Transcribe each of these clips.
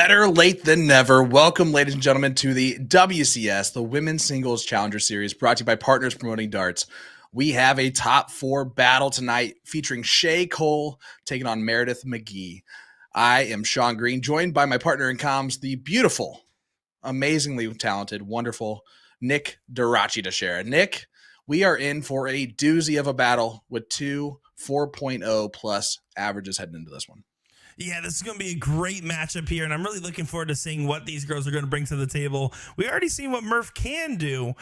Better late than never. Welcome, ladies and gentlemen, to the WCS, the Women's Singles Challenger Series, brought to you by Partners Promoting Darts. We have a top four battle tonight featuring Shea Cole taking on Meradith Mcgee. I am Sean Green, joined by my partner in comms, the beautiful, amazingly talented, wonderful Nick Durachi to share. Nick, we are in for a doozy of a battle with two 4.0 plus averages heading into this one. Yeah, this is going to be a great matchup here, and I'm really looking forward to seeing what these girls are going to bring to the table. We already seen what Murph can do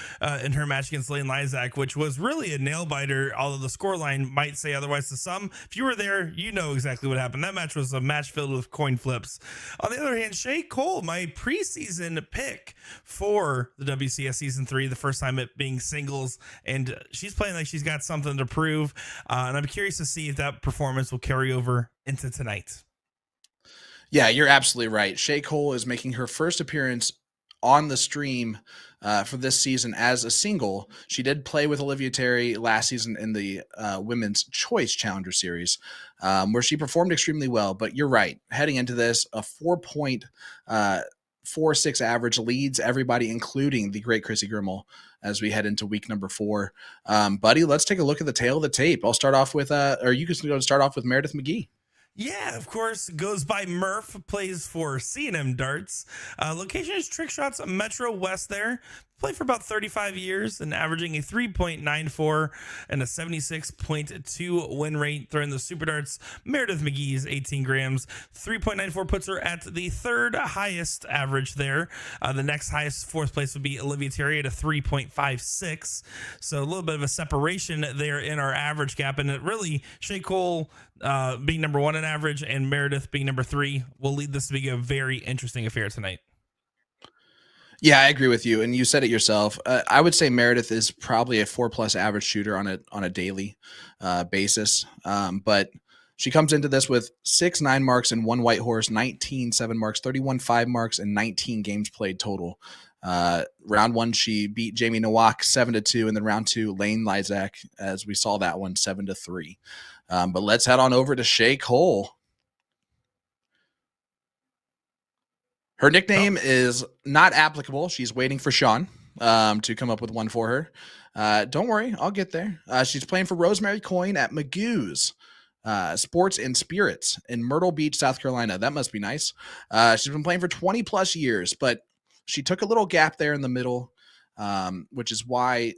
in her match against Lane Lysak, which was really a nail-biter, although the scoreline might say otherwise to some. If you were there, you know exactly what happened. That match was a match filled with coin flips. On the other hand, Shea Cole, my preseason pick for the WCS Season 3, the first time it being singles, and she's playing like she's got something to prove, and I'm curious to see if that performance will carry over into tonight. Yeah, you're absolutely right. Shea Cole is making her first appearance on the stream for this season as a single. She did play with Olivia Terry last season in the Women's Choice Challenger Series, where she performed extremely well. But you're right. Heading into this, a 4.46 average leads everybody, including the great Chrissy Grimmel, as we head into week number 4. Buddy, let's take a look at the tail of the tape. I'll start off with, or you can go start off with Meradith Mcgee. Yeah, of course, goes by Murph, plays for C&M Darts. Location is Trick Shots Metro West there. Played for about 35 years and averaging a 3.94 and a 76.2 win rate. Throwing the Super Darts, Meradith Mcgee's 18 grams. 3.94 puts her at the third highest average there. The next highest, fourth place, would be Olivia Terry at a 3.56. So a little bit of a separation there in our average gap. And it really, Shea Cole being number 1 in average and Meradith being number 3 will lead this to be a very interesting affair tonight. Yeah, I agree with you, and you said it yourself. I would say Meradith is probably a 4+ average shooter on a daily basis, but she comes into this with 6 9 marks and 1 white horse, 19 7 marks, 31 5 marks, and 19 games played total. Round 1, she beat Jamie Nowak 7-2, and then round 2, Lane Lysak, as we saw that one, 7-3. But let's head on over to Shea Cole. Her nickname is not applicable. She's waiting for Sean to come up with one for her. Don't worry, I'll get there. She's playing for Rosemary Coyne at Magoo's Sports and Spirits in Myrtle Beach, South Carolina. That must be nice. She's been playing for 20 plus years, but she took a little gap there in the middle, which is why,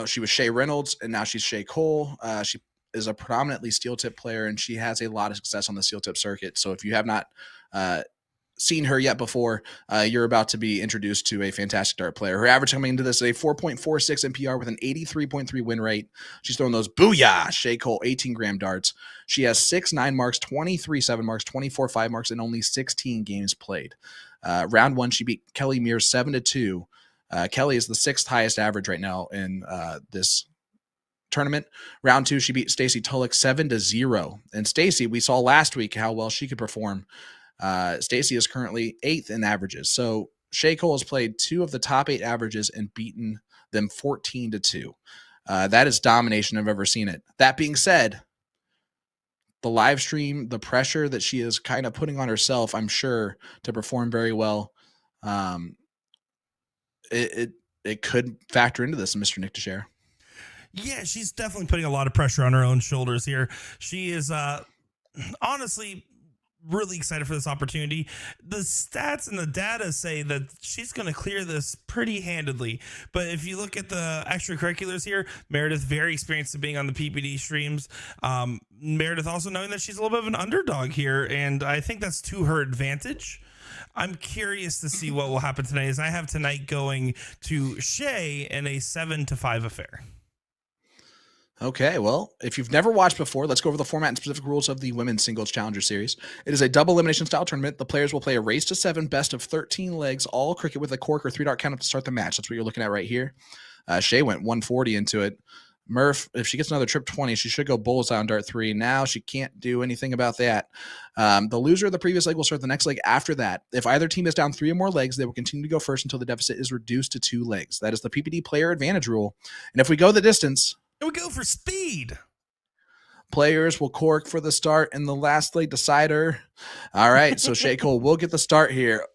she was Shea Reynolds and now she's Shea Cole. She is a predominantly steel tip player and she has a lot of success on the steel tip circuit. So if you have not seen her yet before, you're about to be introduced to a fantastic dart player. Her average coming into this is a 4.46 NPR with an 83.3 win rate. She's throwing those booyah Shea Cole 18-gram darts. She has 6 9 marks, 23 7 marks, 24 5 marks, and only 16 games played. Round 1, she beat Kelly Mears 7-2. Kelly is the 6th highest average right now in this tournament. Round 2, she beat Stacy Tulloch 7-0. And Stacy, we saw last week how well she could perform. Stacy is currently 8th in averages. So Shea Cole has played 2 of the top 8 averages and beaten them 14-2. That is domination I've ever seen it. That being said, the live stream, the pressure that she is kind of putting on herself, I'm sure, to perform very well, it could factor into this, Mr. Nick Teixeira. Yeah, she's definitely putting a lot of pressure on her own shoulders here. She is honestly really excited for this opportunity. The stats and the data say that she's going to clear this pretty handedly. But if you look at the extracurriculars here, Meradith very experienced at being on the PPD streams. Meradith also knowing that she's a little bit of an underdog here, and I think that's to her advantage. I'm curious to see what will happen tonight, as I have tonight going to Shea in a 7-5 affair. Okay, well, if you've never watched before, let's go over the format and specific rules of the Women's Singles Challenger Series. It is a double elimination style tournament. The players will play a race to 7, best of 13 legs, all cricket with a cork or 3-dart count up to start the match. That's what you're looking at right here. Shea went 140 into it. Murph, if she gets another trip 20, she should go bullseye on dart 3. Now she can't do anything about that. The loser of the previous leg will start the next leg after that. If either team is down 3 or more legs, they will continue to go first until the deficit is reduced to 2 legs. That is the PPD player advantage rule. And if we go the distance, And we go for speed. players will cork for the start in the last leg decider. All right, so Shea Cole will get the start here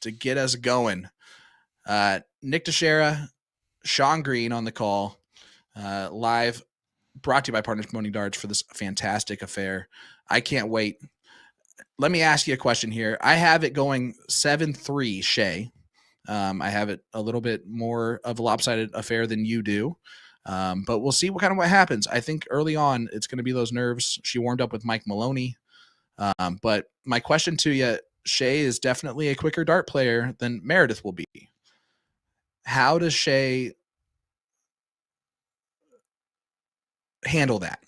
to get us going. Nick Teixeira, Sean Green on the call, live, brought to you by Partners Promoting Darts for this fantastic affair. I can't wait. Let me ask you a question here. I have it going 7-3 Shea. I have it a little bit more of a lopsided affair than you do. But we'll see what happens. I think early on, it's going to be those nerves. She warmed up with Mike Maloney. But my question to you, Shea is definitely a quicker dart player than Meradith will be. How does Shea handle that?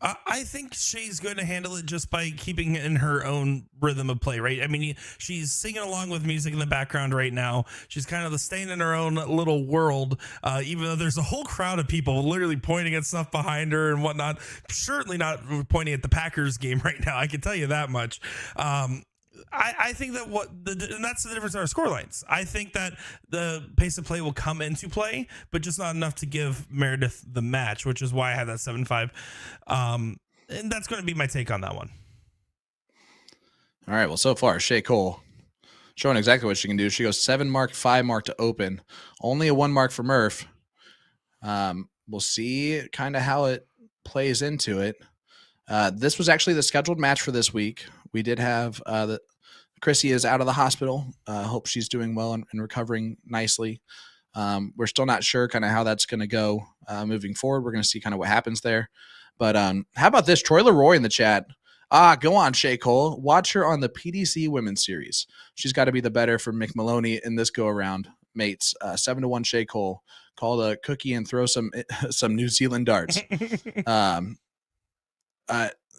I think Shea's going to handle it just by keeping in her own rhythm of play, right? I mean, she's singing along with music in the background right now. She's kind of staying in her own little world, even though there's a whole crowd of people literally pointing at stuff behind her and whatnot. Certainly not pointing at the Packers game right now. I can tell you that much. I think that and that's the difference in our score lines. I think that the pace of play will come into play, but just not enough to give Meradith the match, which is why I have that 7-5. And that's going to be my take on that one. All right. Well, so far, Shea Cole showing exactly what she can do. She goes 7 mark, 5 mark to open. Only a 1 mark for Murph. We'll see kind of how it plays into it. This was actually the scheduled match for this week. We did have Chrissy is out of the hospital. Hope she's doing well and recovering nicely. We're still not sure kind of how that's going to go moving forward. We're going to see kind of what happens there. But how about this? Troy Leroy in the chat. Go on, Shea Cole. Watch her on the PDC Women's Series. She's got to be the better for Mick Maloney in this go-around, mates. 7-1 Shea Cole. Call a cookie and throw some New Zealand darts.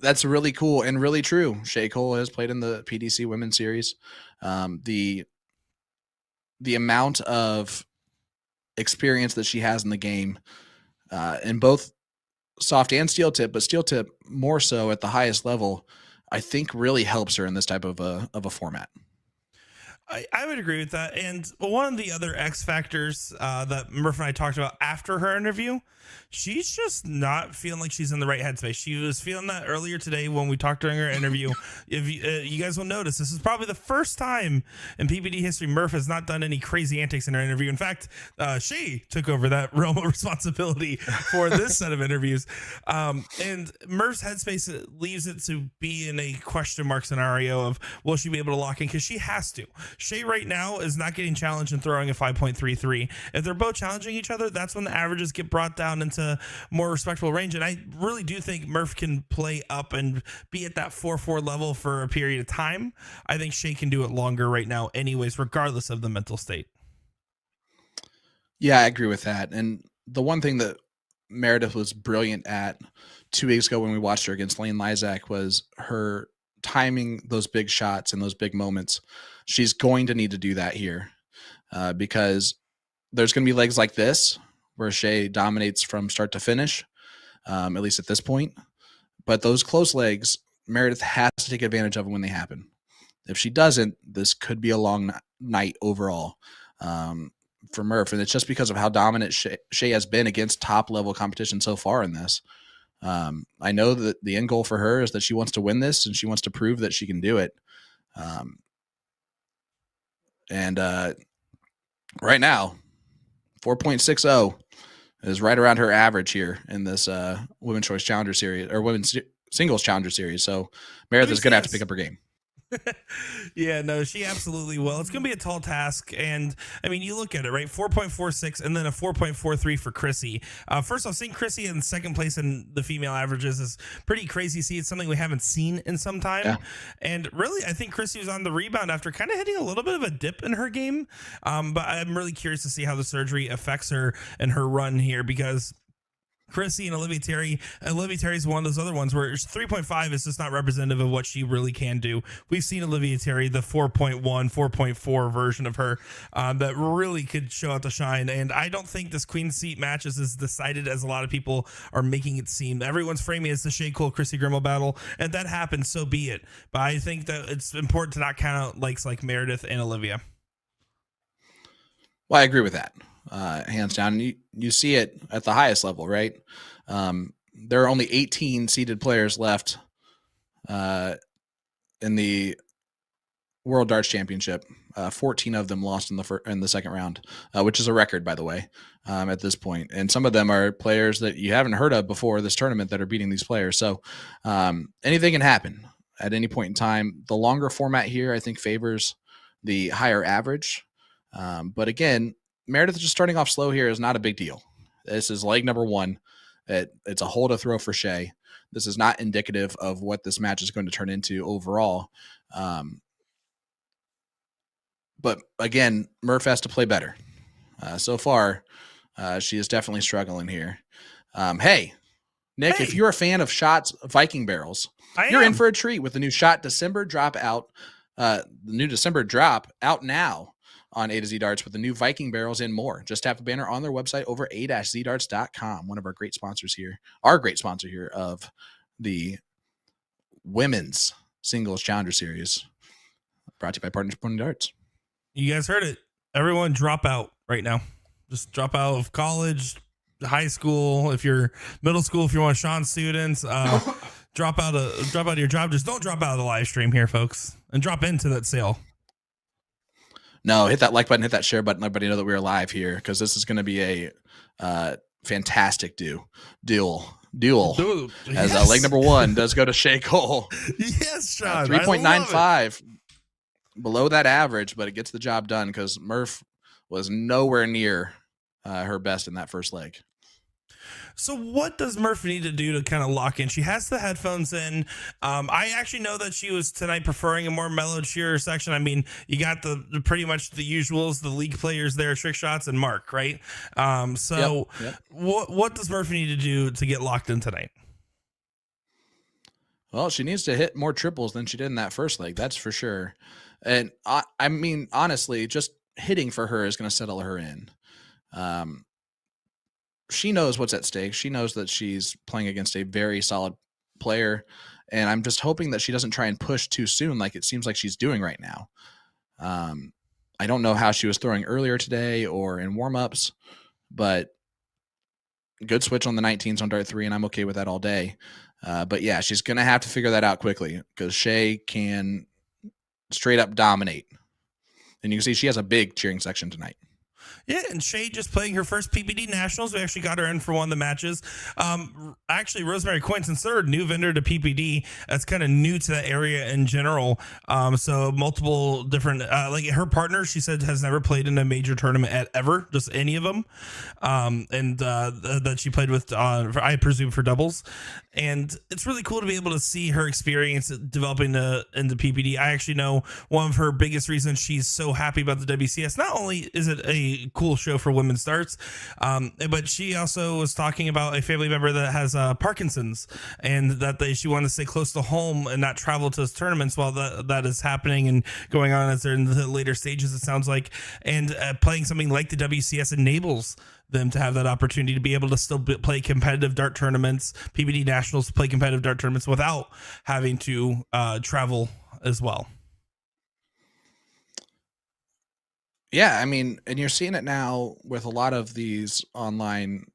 That's really cool and really true. Shea Cole has played in the PDC Women's Series. The amount of experience that she has in the game, in both soft and steel tip, but steel tip more so at the highest level, I think really helps her in this type of a format. I would agree with that. And one of the other X factors that Murph and I talked about after her interview, she's just not feeling like she's in the right headspace. She was feeling that earlier today when we talked during her interview. If you guys will notice, this is probably the first time in PPD history Murph has not done any crazy antics in her interview. In fact, Shea took over that realm of responsibility for this set of interviews. And Murph's headspace leaves it to be in a question mark scenario of, will she be able to lock in? Because she has to. Shea right now is not getting challenged and throwing a 5.33. If they're both challenging each other, that's when the averages get brought down into more respectable range. And I really do think Murph can play up and be at that 4-4 level for a period of time. I think Shea can do it longer right now anyways, regardless of the mental state. Yeah, I agree with that. And the one thing that Meredith was brilliant at 2 weeks ago when we watched her against Lane Lysak was her timing those big shots and those big moments. She's going to need to do that here because there's going to be legs like this where Shea dominates from start to finish, at least at this point. But those close legs, Meredith has to take advantage of them when they happen. If she doesn't, this could be a long night overall for Murph. And it's just because of how dominant Shea has been against top-level competition so far in this. I know that the end goal for her is that she wants to win this and she wants to prove that she can do it. And right now, 4.60 is right around her average here in this Women's Choice Challenger Series or Women's Singles Challenger Series. So Meredith is going to have to pick up her game. Yeah, no, she absolutely will. It's going to be a tall task. And I mean, you look at it, right? 4.46 and then a 4.43 for Chrissy. First off, seeing Chrissy in second place in the female averages is pretty crazy. See, it's something we haven't seen in some time. Yeah. And really, I think Chrissy was on the rebound after kind of hitting a little bit of a dip in her game. But I'm really curious to see how the surgery affects her and her run here because Chrissy and Olivia Terry. Olivia Terry's one of those other ones where 3.5 is just not representative of what she really can do. We've seen Olivia Terry, the 4.1, 4.4 version of her that really could show out to shine. And I don't think this Queen Seat match is as decided as a lot of people are making it seem. Everyone's framing it as the Shea Cole Chrissy Grimmel battle, and that happens, so be it. But I think that it's important to not count out likes like Meredith and Olivia. Well, I agree with that. Hands down. You see it at the highest level, right? there are only 18 seeded players left in the World Darts Championship. 14 of them lost in the second round, which is a record, by the way, at this point. And some of them are players that you haven't heard of before this tournament that are beating these players. So anything can happen at any point in time. The longer format here, I think, favors the higher average. But again, Meredith just starting off slow here is not a big deal. This is leg number one. It's a hole to throw for Shea. This is not indicative of what this match is going to turn into overall. But again, Murph has to play better. So far, she is definitely struggling here. Hey, Nick, if you're a fan of Shot's Viking barrels, you're in for a treat with the new Shot December drop out. The new December drop out now on A to Z Darts with the new Viking barrels and more. Just tap the banner on their website over a-zdarts.com. One of our great sponsors here, our great sponsor here of the Women's Singles Challenger Series, brought to you by Partners Pony Darts. You guys heard it. Everyone drop out right now. Just drop out of college, high school. If you're middle school, if you're one of Sean's students, drop out of your job. Just don't drop out of the live stream here, folks, and drop into that sale. No, hit that like button, hit that share button. Let everybody know that we are live here because this is going to be a fantastic duel. As leg number one does go to Shea Cole. Yes, Sean. 3.95 below that average, but it gets the job done because Murph was nowhere near her best in that first leg. So what does Murph need to do to kind of lock in? She has the headphones in. I actually know that she was tonight preferring a more mellowed, sheer section. I mean, you got the pretty much the usuals, the league players there, Trick Shots and Mark, right? Yep. What does Murph need to do to get locked in tonight? Well, she needs to hit more triples than she did in that first leg. That's for sure. And I mean, honestly, just hitting for her is going to settle her in. She knows what's at stake. She knows that she's playing against a very solid player. And I'm just hoping that she doesn't try and push too soon like it seems like she's doing right now. I don't know how she was throwing earlier today or in warm-ups, but good switch on the 19s on Dart 3, and I'm okay with that all day. But yeah, she's going to have to figure that out quickly because Shea can straight up dominate. And you can see she has a big cheering section tonight. Yeah, and Shea just playing her first PPD Nationals. We actually got her in for one of the matches. Actually, Rosemary Coyne, since they're a new vendor to PPD, that's kind of new to that area in general. So multiple different, like her partner, she said, has never played in a major tournament ever, just any of them. And that she played with, I presume, for doubles. And it's really cool to be able to see her experience developing into PPD. I actually know one of her biggest reasons she's so happy about the WCS. Not only is it a cool show for women's darts, but she also was talking about a family member that has Parkinson's, and that she wanted to stay close to home and not travel to those tournaments while that is happening and going on as they're in the later stages, it sounds like. And playing something like the WCS enables them to have that opportunity to be able to still play competitive dart tournaments, PPD Nationals, play competitive dart tournaments without having to travel as well. Yeah, I mean, and you're seeing it now with a lot of these online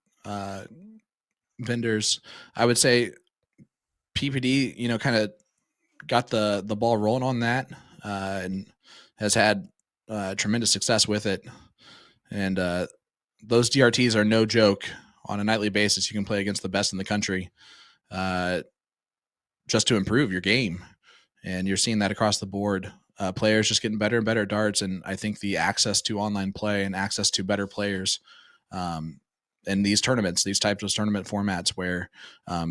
vendors. I would say PPD, kind of got the ball rolling on that and has had tremendous success with it. And those DRTs are no joke. On a nightly basis, you can play against the best in the country just to improve your game. And you're seeing that across the board. Players just getting better and better at darts. And I think the access to online play and access to better players in these tournaments, these types of tournament formats where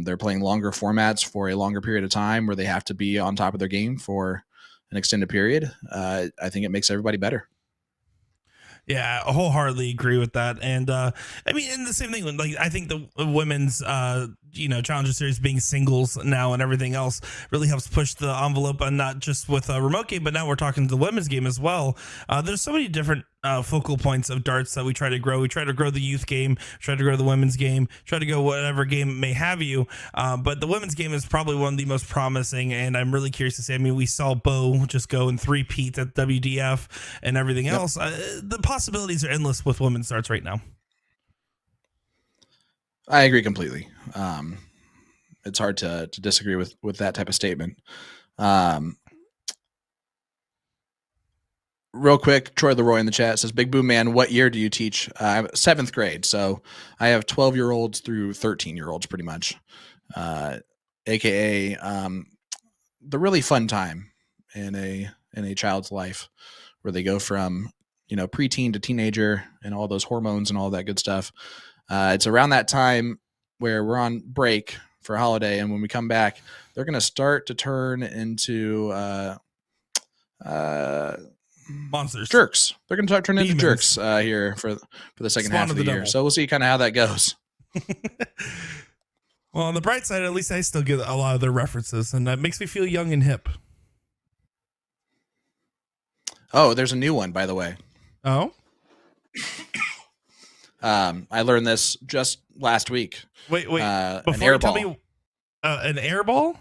they're playing longer formats for a longer period of time where they have to be on top of their game for an extended period. I think it makes everybody better. Yeah, I wholeheartedly agree with that. And I mean, and the same thing, like I think the women's Challenger Series being singles now and everything else really helps push the envelope, and not just with a remote game, but now we're talking the women's game as well. There's so many different focal points of darts that we try to grow. We try to grow the youth game, try to grow the women's game, try to go whatever game may have you. But the women's game is probably one of the most promising, and I'm really curious to see. I mean, we saw Bo just go in 3-peat at WDF and everything else. The possibilities are endless with women's darts right now. I agree completely. it's hard to disagree with that type of statement. Real quick, Troy Leroy in the chat says, Big Boom Man, what year do you teach? 7th grade. So I have 12-year-olds through 13-year-olds pretty much, AKA the really fun time in a child's life where they go from, preteen to teenager and all those hormones and all that good stuff. It's around that time where we're on break for a holiday. And when we come back, they're going to start to turn into monsters, jerks. They're going to turn into jerks here for the second half of the year. So we'll see kind of how that goes. Well, on the bright side, at least I still get a lot of their references, and that makes me feel young and hip. Oh, there's a new one, by the way. Oh? I learned this just last week. Wait. Before you tell me, an air ball?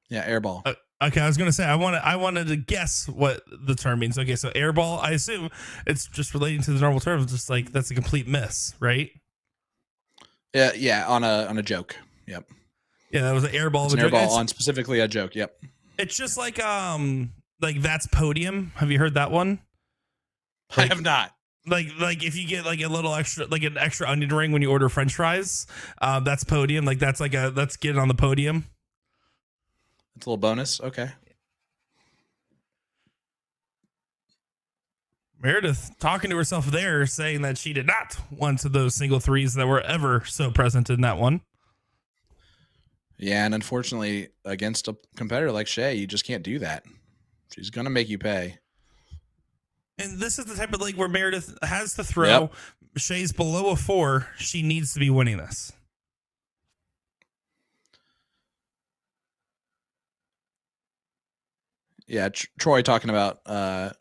Yeah, air ball. Okay, I was gonna say I wanted to guess what the term means. Okay, so air ball. I assume it's just relating to the normal term. Just like that's a complete miss, right? Yeah, on a joke. Yep. Yeah, that was an air ball. It's an air ball on specifically a joke. Yep. It's just like that's podium. Have you heard that one? I have not. Like if you get like a little extra, like an extra onion ring when you order French fries, that's podium. Like that's getting on the podium. It's a little bonus. Okay. Meredith talking to herself there, saying that she did not want those single threes that were ever so present in that one. Yeah, and unfortunately, against a competitor like Shea, you just can't do that. She's going to make you pay. And this is the type of league where Meredith has to throw. Yep. Shea's below a 4. She needs to be winning this. Yeah, Troy talking about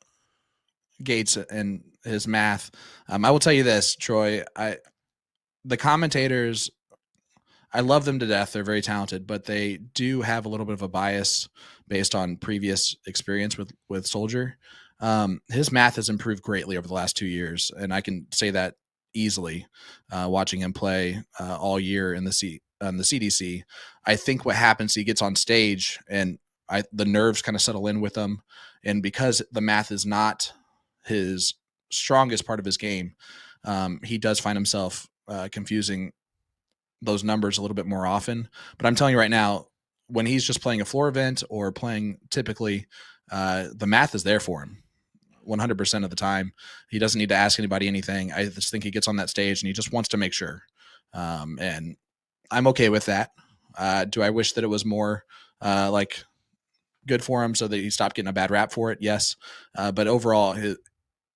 Gates and his math. I will tell you this, Troy. The commentators, I love them to death. They're very talented, but they do have a little bit of a bias based on previous experience with Soldier. His math has improved greatly over the last 2 years, and I can say that easily. Watching him play all year in the CDC, I think what happens, he gets on stage and the nerves kind of settle in with him, and because the math is not his strongest part of his game, he does find himself confusing those numbers a little bit more often. But I'm telling you right now, when he's just playing a floor event or playing typically, the math is there for him 100% of the time. He doesn't need to ask anybody anything. I just think he gets on that stage and he just wants to make sure. And I'm okay with that. Do I wish that it was more like good for him so that he stopped getting a bad rap for it? Yes. But overall,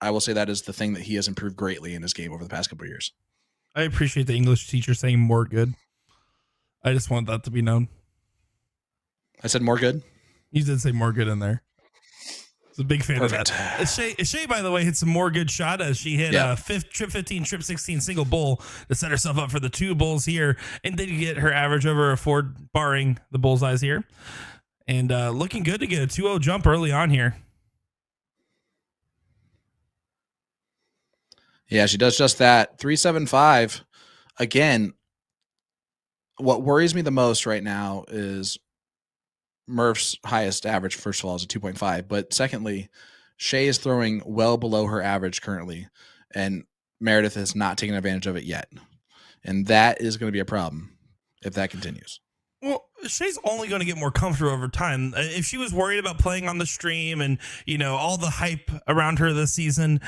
I will say that is the thing that he has improved greatly in his game over the past couple of years. I appreciate the English teacher saying more good. I just want that to be known. I said more good? You did say more good in there. I was a big fan Perfect. of that. Shea, by the way, hit some more good shot as she hit a trip 15, trip 16 single bull to set herself up for the 2 bulls here. And did get her average over a 4, barring the bullseyes here. And looking good to get a 2-0 jump early on here. Yeah, she does just that. 3.75. Again, what worries me the most right now is Murph's highest average, first of all, is a 2.5. But secondly, Shea is throwing well below her average currently, and Meredith has not taken advantage of it yet. And that is going to be a problem if that continues. Well, Shea's only going to get more comfortable over time. If she was worried about playing on the stream and, all the hype around her this season,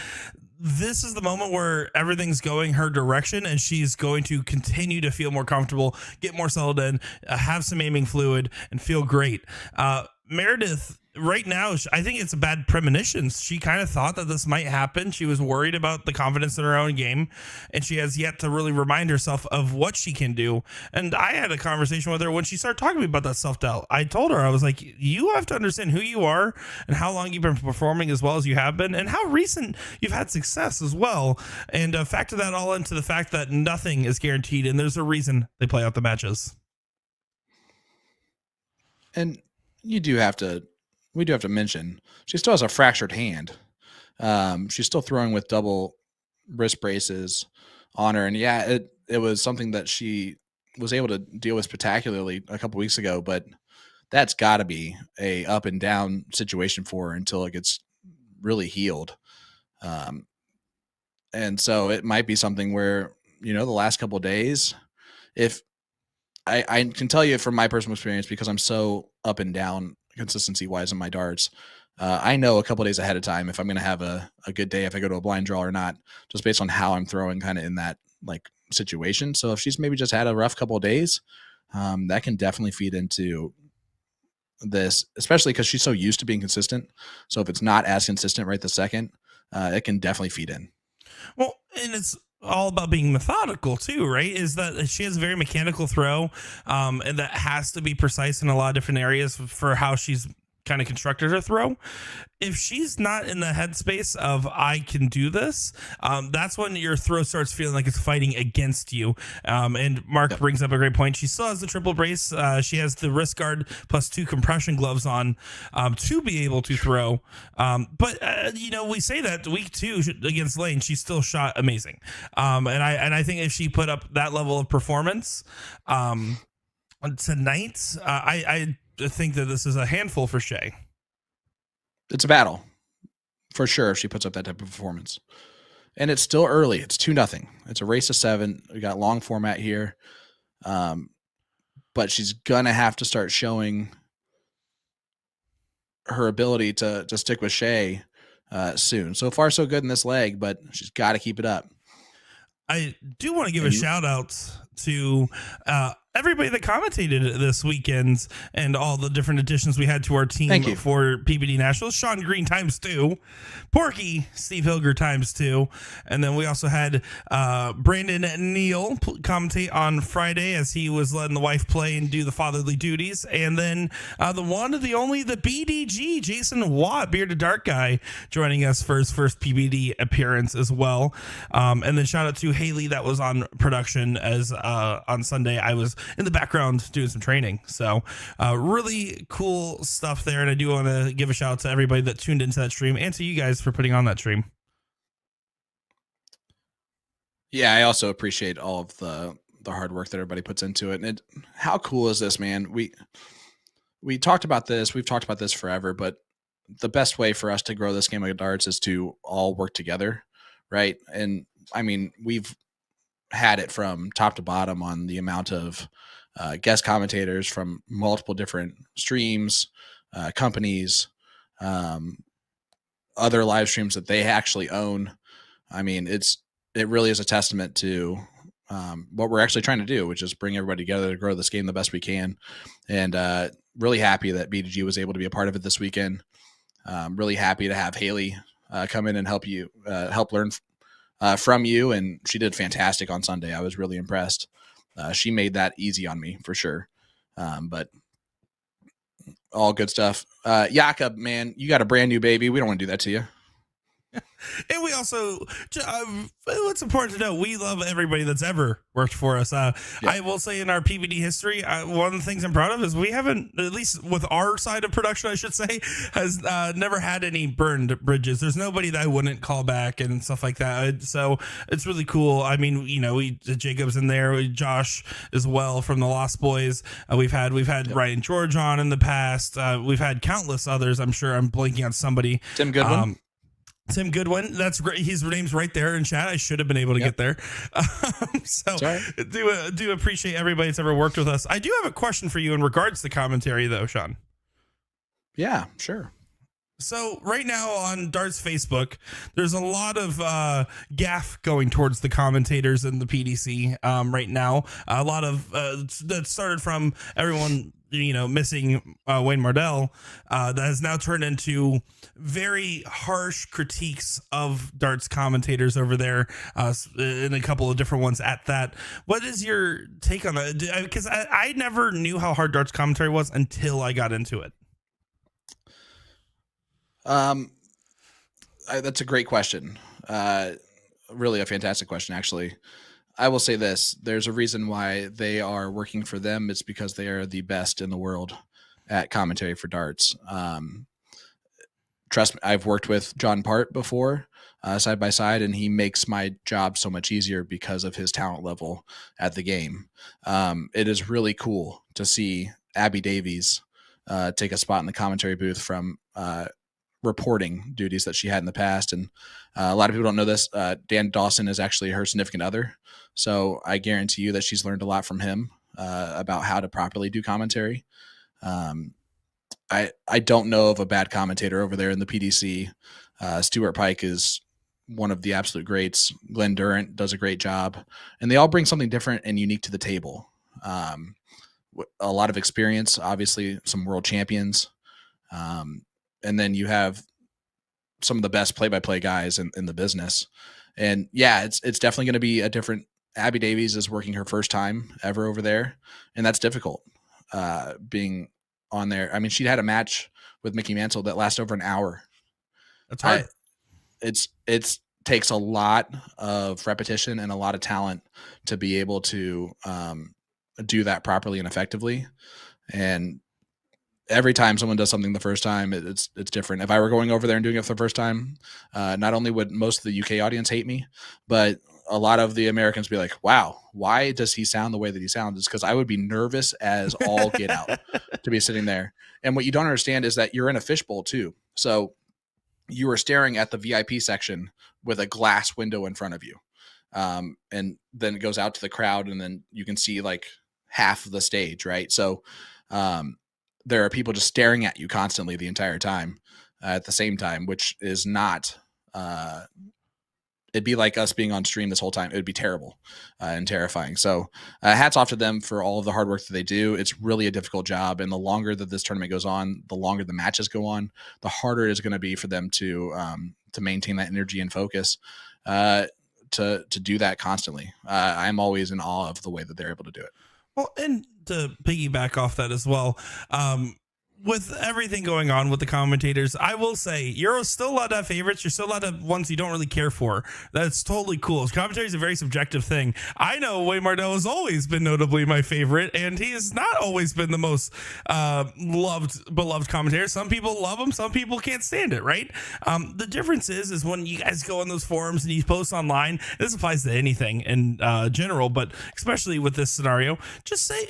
this is the moment where everything's going her direction and she's going to continue to feel more comfortable, get more settled in, have some aiming fluid, and feel great. Meredith, right now, I think it's a bad premonition. She kind of thought that this might happen. She was worried about the confidence in her own game, and she has yet to really remind herself of what she can do. And I had a conversation with her when she started talking to me about that self-doubt. I told her, I was like, you have to understand who you are and how long you've been performing as well as you have been and how recent you've had success as well. And factor that all into the fact that nothing is guaranteed, and there's a reason they play out the matches. And we do have to mention she still has a fractured hand. She's still throwing with double wrist braces on her. And yeah, it was something that she was able to deal with spectacularly a couple weeks ago, but that's got to be a up and down situation for her until it gets really healed. Um, and so it might be something where, the last couple of days, if I can tell you from my personal experience, because I'm so up and down consistency wise in my darts, I know a couple of days ahead of time if I'm going to have a good day, if I go to a blind draw or not, just based on how I'm throwing kind of in that like situation. So if she's maybe just had a rough couple of days, that can definitely feed into this, especially because she's so used to being consistent. So if it's not as consistent right this second, it can definitely feed in. Well, and it's all about being methodical too, right? Is that she has a very mechanical throw, and that has to be precise in a lot of different areas for how she's kind of constructed her throw. If she's not in the headspace of I can do this, that's when your throw starts feeling like it's fighting against you. And Mark brings up a great point. She still has the triple brace. She has the wrist guard plus 2 compression gloves on to be able to throw. But we say that week 2 against Lane, she still shot amazing. And I think if she put up that level of performance tonight, I think that this is a handful for Shea. It's a battle for sure if she puts up that type of performance. And it's still early. It's 2-0. It's a race to 7. We got long format here. But she's going to have to start showing her ability to stick with Shea soon. So far, so good in this leg, but she's got to keep it up. I do want to give a shout out to everybody that commentated this weekend and all the different additions we had to our team for PBD Nationals. Sean Green ×2, Porky Steve Hilger ×2, and then we also had Brandon Neal commentate on Friday as he was letting the wife play and do the fatherly duties, and then the one, the only, the BDG Jason Watt, bearded dark guy, joining us for his first PBD appearance as well. And then shout out to Haley that was on production as on Sunday I was in the background doing some training. So really cool stuff there. And I do want to give a shout out to everybody that tuned into that stream and to you guys for putting on that stream. Yeah, I also appreciate all of the hard work that everybody puts into it. And how cool is this, man? We talked about this. We've talked about this forever, but the best way for us to grow this game of darts is to all work together, right? And I mean, we've had it from top to bottom on the amount of guest commentators from multiple different streams, companies, other live streams that they actually own. I mean, it really is a testament to what we're actually trying to do, which is bring everybody together to grow this game the best we can. And really happy that BDG was able to be a part of it this weekend. Really happy to have Haley come in and help learn from you, and she did fantastic on Sunday. I was really impressed. She made that easy on me for sure. But all good stuff. Jakob, man, you got a brand new baby. We don't want to do that to you. And we also, what's important to know, we love everybody that's ever worked for us. I will say in our PBD history, one of the things I'm proud of is we haven't, at least with our side of production, I should say, has never had any burned bridges. There's nobody that I wouldn't call back and stuff like that. So it's really cool. I mean, Jacob's in there, Josh as well from the Lost Boys. We've had Ryan George on in the past. We've had countless others. I'm sure I'm blanking on somebody. Tim Goodwin. Tim Goodwin, that's great. His name's right there in chat. I should have been able to get there. So do appreciate everybody that's ever worked with us. I do have a question for you in regards to commentary, though, Sean. Yeah, sure. So right now on Darts Facebook, there's a lot of gaff going towards the commentators in the PDC right now. A lot of that started from everyone missing Wayne Mardell, that has now turned into very harsh critiques of darts commentators over there, in a couple of different ones at that. What is your take on that? Because I never knew how hard darts commentary was until I got into it. That's a great question. Really a fantastic question, actually. I will say this. There's a reason why they are working for them. It's because they are the best in the world at commentary for darts. trust me, I've worked with John Part before, side by side, and he makes my job so much easier because of his talent level at the game. It is really cool to see Abby Davies take a spot in the commentary booth from reporting duties that she had in the past. And a lot of people don't know this. Dan Dawson is actually her significant other. So I guarantee you that she's learned a lot from him about how to properly do commentary. I don't know of a bad commentator over there in the PDC. Stuart Pike is one of the absolute greats. Glenn Durant does a great job, and they all bring something different and unique to the table. A lot of experience, obviously some world champions. And then you have some of the best play-by-play guys in the business. And yeah, it's definitely going to be a different. Abby Davies is working her first time ever over there, and that's difficult. Being on there, I mean, she had a match with Mickey Mantle that lasted over an hour. That's hard. It takes a lot of repetition and a lot of talent to be able to do that properly and effectively. And every time someone does something the first time, it's different. If I were going over there and doing it for the first time, not only would most of the UK audience hate me, but a lot of the Americans be like, wow, why does he sound the way that he sounds? It's because I would be nervous as all get out to be sitting there. And what you don't understand is that you're in a fishbowl too. So you are staring at the VIP section with a glass window in front of you. And then it goes out to the crowd, and then you can see like half of the stage, right? So there are people just staring at you constantly the entire time at the same time, which is not it'd be like us being on stream this whole time. It would be terrible and terrifying. So hats off to them for all of the hard work that they do. It's really a difficult job. And the longer that this tournament goes on, the longer the matches go on, the harder it is going to be for them to maintain that energy and focus to do that constantly. I'm always in awe of the way that they're able to do it. Well, and to piggyback off that as well, with everything going on with the commentators, I will say you're still allowed to have favorites. You're still allowed to have ones you don't really care for. That's totally cool. Commentary is a very subjective thing. I know Wayne Mardell has always been notably my favorite, and he has not always been the most beloved commentator. Some people love him. Some people can't stand it, right? The difference is when you guys go on those forums and you post online, this applies to anything in general, but especially with this scenario, just say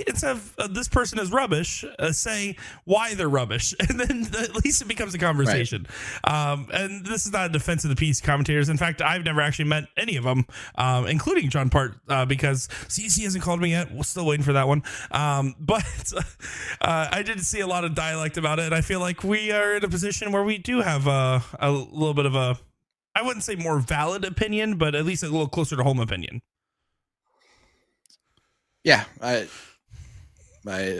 instead of this person is rubbish, say why they're rubbish, and then at least it becomes a conversation. Right. And this is not a defense of the piece commentators. In fact, I've never actually met any of them, including John Part, because CC hasn't called me yet. We're still waiting for that one. But I did see a lot of dialect about it, and I feel like we are in a position where we do have a little bit of a, I wouldn't say more valid opinion, but at least a little closer to home opinion. Yeah, I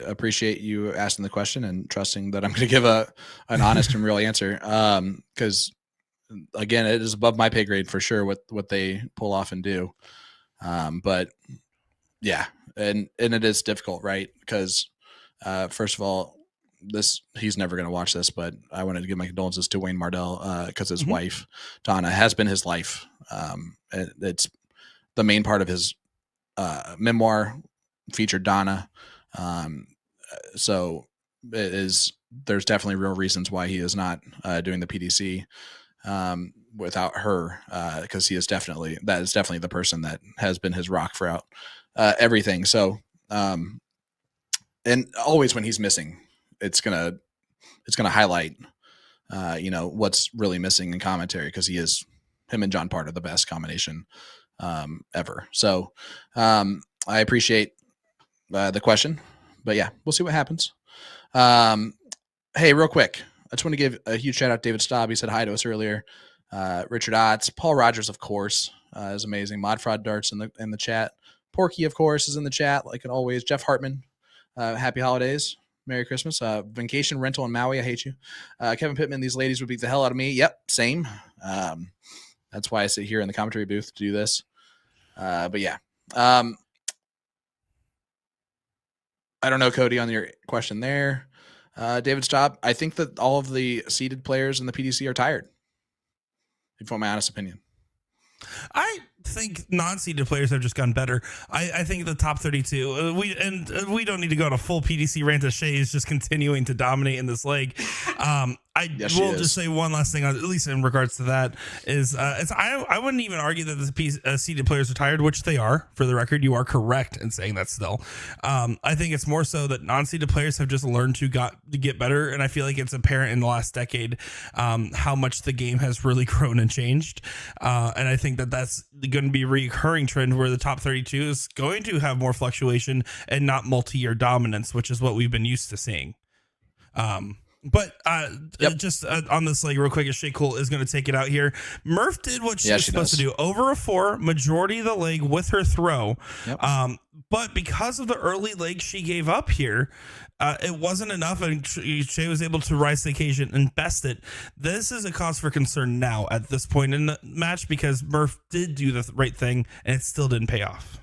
appreciate you asking the question and trusting that I'm going to give an honest and real answer. Because again, it is above my pay grade for sure what they pull off and do. But yeah, and it is difficult, right? Because first of all, he's never going to watch this, but I wanted to give my condolences to Wayne Mardell because his wife Donna has been his life. It's the main part of his memoir featured Donna. So there's definitely real reasons why he is not doing the PDC without her, because that is definitely the person that has been his rock throughout everything. So and always when he's missing, it's gonna highlight what's really missing in commentary, because him and John Part are the best combination ever. So I appreciate the question, but yeah, we'll see what happens. Hey, real quick, I just want to give a huge shout out to David Staub. He said hi to us earlier. Richard Otts, Paul Rogers, of course, is amazing. Mod Fraud Darts in the chat. Porky, of course, is in the chat like always. Jeff Hartman, happy holidays, Merry Christmas. Vacation rental in Maui, I hate you. Kevin Pittman, these ladies would beat the hell out of me. Yep, same. That's why I sit here in the commentary booth to do this. But yeah. I don't know, Cody, on your question there. David Staub, I think that all of the seeded players in the PDC are tired, if you want my honest opinion. I think non-seeded players have just gotten better. I think the top 32, we don't need to go on a full PDC rant as Shea is just continuing to dominate in this league. I Yes, she will is. just say one last thing, at least in regards to that, is I wouldn't even argue that the seeded players are tired, which they are. For the record, you are correct in saying that still. I think it's more so that non-seeded players have just learned to get better, and I feel like it's apparent in the last decade how much the game has really grown and changed. And I think that that's going to be a recurring trend where the top 32 is going to have more fluctuation and not multi-year dominance, which is what we've been used to seeing. But just on this, like, real quick, as Shea Cole is going to take it out here. Murph did what she was supposed to do. Over a 4, majority of the leg with her throw. Yep. But because of the early leg she gave up here, it wasn't enough, and Shea was able to rise to the occasion and best it. This is a cause for concern now at this point in the match, because Murph did do the right thing, and it still didn't pay off.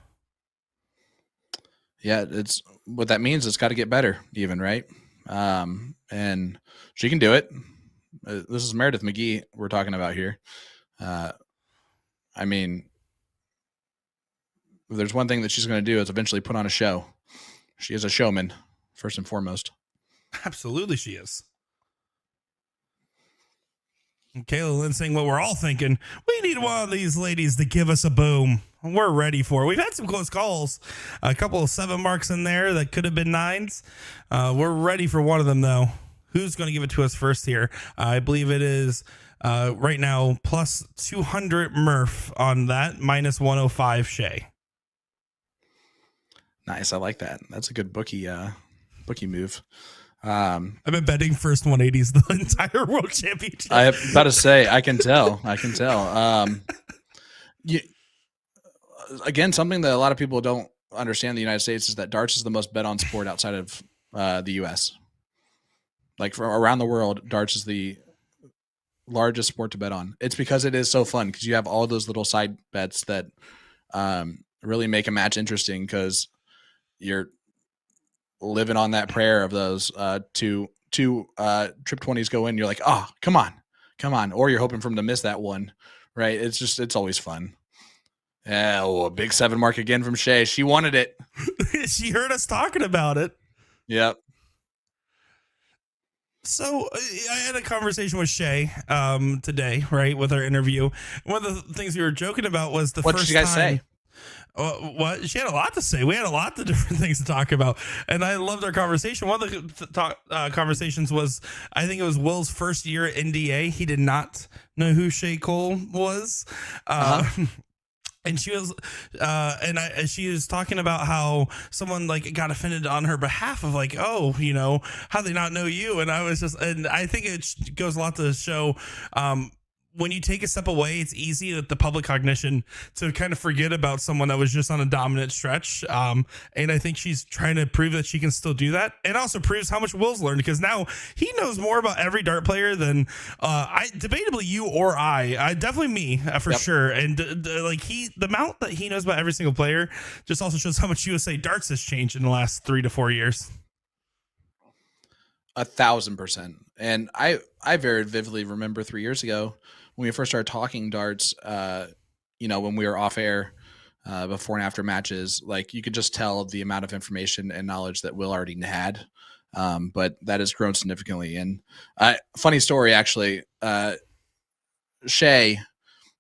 Yeah, it's what that means. It's got to get better, even, right? And she can do it. This is Meradith Mcgee we're talking about here. I mean, if there's one thing that she's going to do is eventually put on a show. She is a showman, first and foremost. Absolutely, she is. And Kayla Lynn saying what we're all thinking. We need one of these ladies to give us a boom. We're ready for it. We've had some close calls. A couple of 7 marks in there that could have been 9s. We're ready for one of them, though. Who's going to give it to us first here? I believe it is right now plus 200 Murph on that, minus 105 Shea. Nice. I like that. That's a good bookie move. I've been betting first 180s the entire world championship. I have about to say, I can tell. Again, something that a lot of people don't understand in the United States is that darts is the most bet on sport outside of the U.S. Like, from around the world, darts is the largest sport to bet on. It's because it is so fun, because you have all those little side bets that really make a match interesting, because you're living on that prayer of those two trip 20s go in. You're like, oh, come on. Or you're hoping for them to miss that one, right? It's always fun. Yeah, a big 7 mark again from Shea. She wanted it. She heard us talking about it. Yep. So I had a conversation with Shea today, right, with our interview. One of the things we were joking about was the what first did you guys time. Say? What she had a lot to say. We had a lot of different things to talk about, and I loved our conversation. One of the conversations was, I think it was Will's first year at NDA. He did not know who Shea Cole was. And she was, she was talking about how someone like got offended on her behalf of like, oh, you know, how they not know you? And I was just, and I think it goes a lot to show, when you take a step away, it's easy that the public cognition to kind of forget about someone that was just on a dominant stretch. And I think she's trying to prove that she can still do that. And also proves how much Will's learned, because now he knows more about every dart player than debatably you or I definitely me for sure. And the amount that he knows about every single player just also shows how much USA darts has changed in the last 3 to 4 years. 1,000%. And I very vividly remember 3 years ago when we first started talking darts, when we were off air before and after matches, like, you could just tell the amount of information and knowledge that Will already had. But that has grown significantly. And funny story, actually, Shea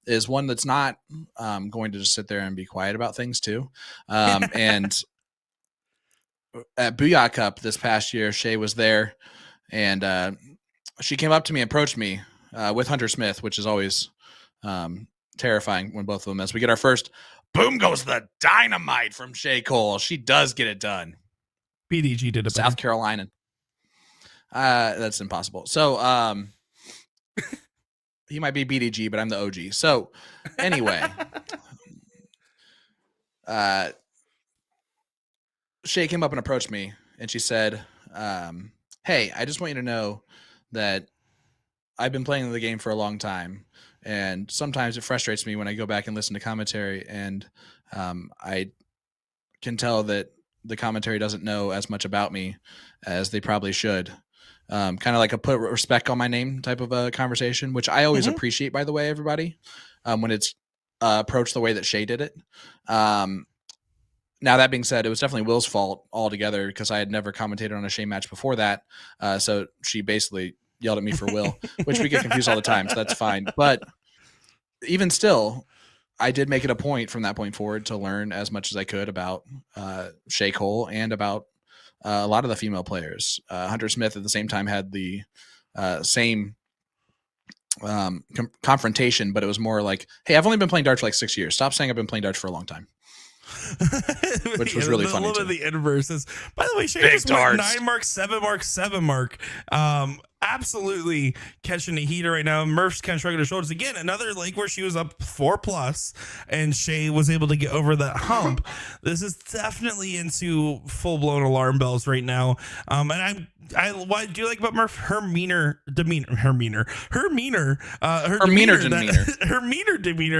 is one that's not going to just sit there and be quiet about things too. And at Booyah Cup this past year, Shea was there, and she came up to me and approached me with Hunter Smith, which is always terrifying when both of them, as we get our first boom goes the dynamite from Shea Cole. She does get it done. BDG did it. South Carolina. That's impossible. So he might be BDG, but I'm the OG. So anyway, Shea came up and approached me, and she said, hey, I just want you to know that I've been playing the game for a long time, and sometimes it frustrates me when I go back and listen to commentary, and I can tell that the commentary doesn't know as much about me as they probably should. Kind of like a put respect on my name type of a conversation, which I always appreciate, by the way, everybody, when it's approached the way that Shea did it. Now, that being said, it was definitely Will's fault altogether, because I had never commentated on a Shea match before that. So she basically yelled at me for Will, which we get confused all the time. So that's fine. But even still, I did make it a point from that point forward to learn as much as I could about Shea Cole and about a lot of the female players. Hunter Smith at the same time had the same confrontation, but it was more like, hey, I've only been playing darts for like 6 years. Stop saying I've been playing darts for a long time. Which was really funny. A little bit the inverse is, by the way, Shea just went 9 mark, 7 mark. Absolutely catching a heater right now. Murph's kind of shrugging her shoulders again. Another leg where she was up 4+, and Shea was able to get over that hump. This is definitely into full blown alarm bells right now. And what I do like about Murph, her meaner demeanor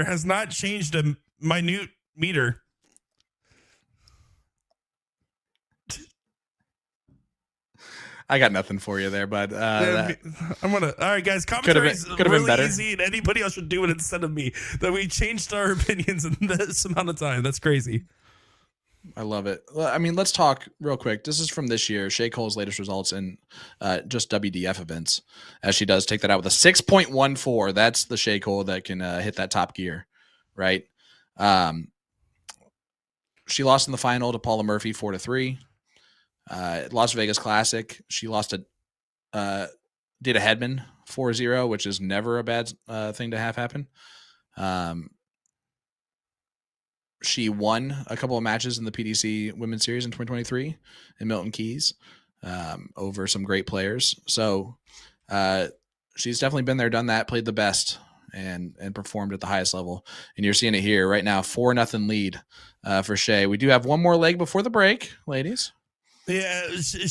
has not changed a minute meter. I got nothing for you there, but I'm gonna. All right, guys. Commentary is really better. easy, and anybody else should do it instead of me. That we changed our opinions in this amount of time. That's crazy. I love it. I mean, let's talk real quick. This is from this year. Shea Cole's latest results in just WDF events, as she does take that out with a 6.14. That's the Shea Cole that can hit that top gear, right? She lost in the final to Paula Murphy 4-3. Las Vegas Classic, she lost to Dita Hedman 4-0, which is never a bad thing to have happen. She won a couple of matches in the PDC Women's Series in 2023 in Milton Keys over some great players. So she's definitely been there, done that, played the best, and performed at the highest level. And you're seeing it here right now, 4-0 lead for Shea. We do have one more leg before the break, ladies. Yeah,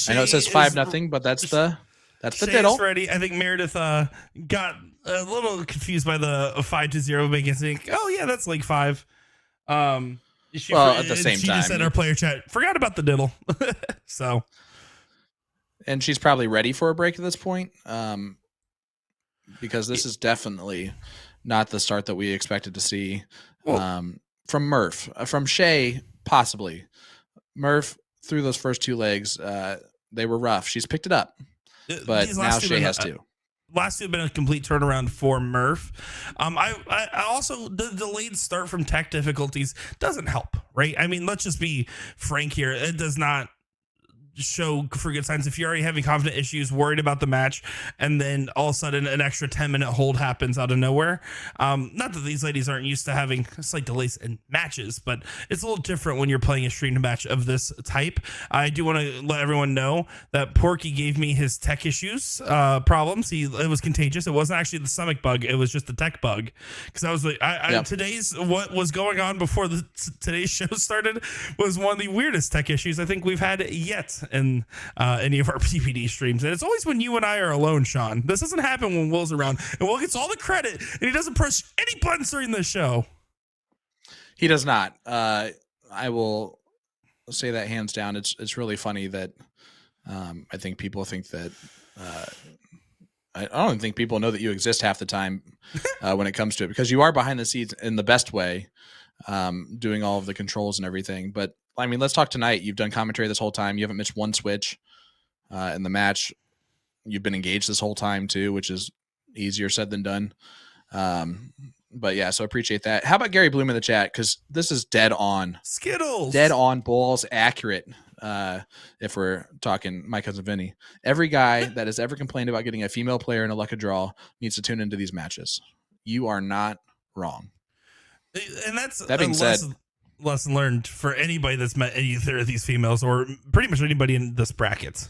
I know it says 5-0, but that's the diddle. Ready. I think Meredith got a little confused by the 5-0, making us think, oh yeah, that's like 5. At the same time, she just said our player chat forgot about the diddle. So, and she's probably ready for a break at this point, because this is definitely not the start that we expected to see from Murph. From Shea, possibly. Murph, through those first 2 legs, they were rough. She's picked it up, but now Shea has to. Last 2 have been a complete turnaround for Murph. I also, the delayed start from tech difficulties doesn't help, right? I mean, let's just be frank here. It does not show for good signs. If you're already having confident issues, worried about the match, and then all of a sudden an extra 10-minute hold happens out of nowhere. Not that these ladies aren't used to having slight delays in matches, but it's a little different when you're playing a streamed match of this type. I do want to let everyone know that Porky gave me his tech issues problems. It was contagious. It wasn't actually the stomach bug. It was just the tech bug. Because I was like, what was going on before today's show started was one of the weirdest tech issues I think we've had yet in any of our PPD streams. And it's always when you and I are alone, Sean. This doesn't happen when Will's around, and Will gets all the credit and he doesn't press any buttons during the show. He does not. I will say that hands down. It's really funny that I think people think that I don't even think people know that you exist half the time when it comes to it, because you are behind the scenes in the best way, doing all of the controls and everything. But I mean, let's talk tonight. You've done commentary this whole time. You haven't missed one switch in the match. You've been engaged this whole time too, which is easier said than done. But yeah, so appreciate that. How about Gary Bloom in the chat? Because this is dead on. Skittles. Dead on balls accurate. If we're talking my cousin Vinny. Every guy that has ever complained about getting a female player in a luck of draw needs to tune into these matches. You are not wrong. And that's that being said, lesson learned for anybody that's met either of these females or pretty much anybody in this bracket.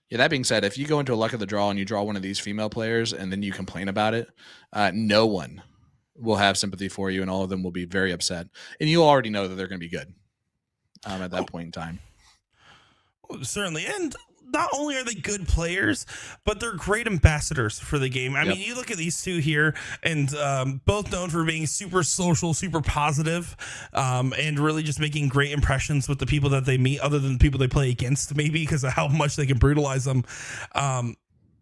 Yeah, that being said, if you go into a luck of the draw and you draw one of these female players and then you complain about it, no one will have sympathy for you, and all of them will be very upset. And you already know that they're going to be good at that point in time. Well, certainly. And not only are they good players, but they're great ambassadors for the game. I mean, you look at these two here, and both known for being super social, super positive, and really just making great impressions with the people that they meet, other than the people they play against, maybe because of how much they can brutalize them.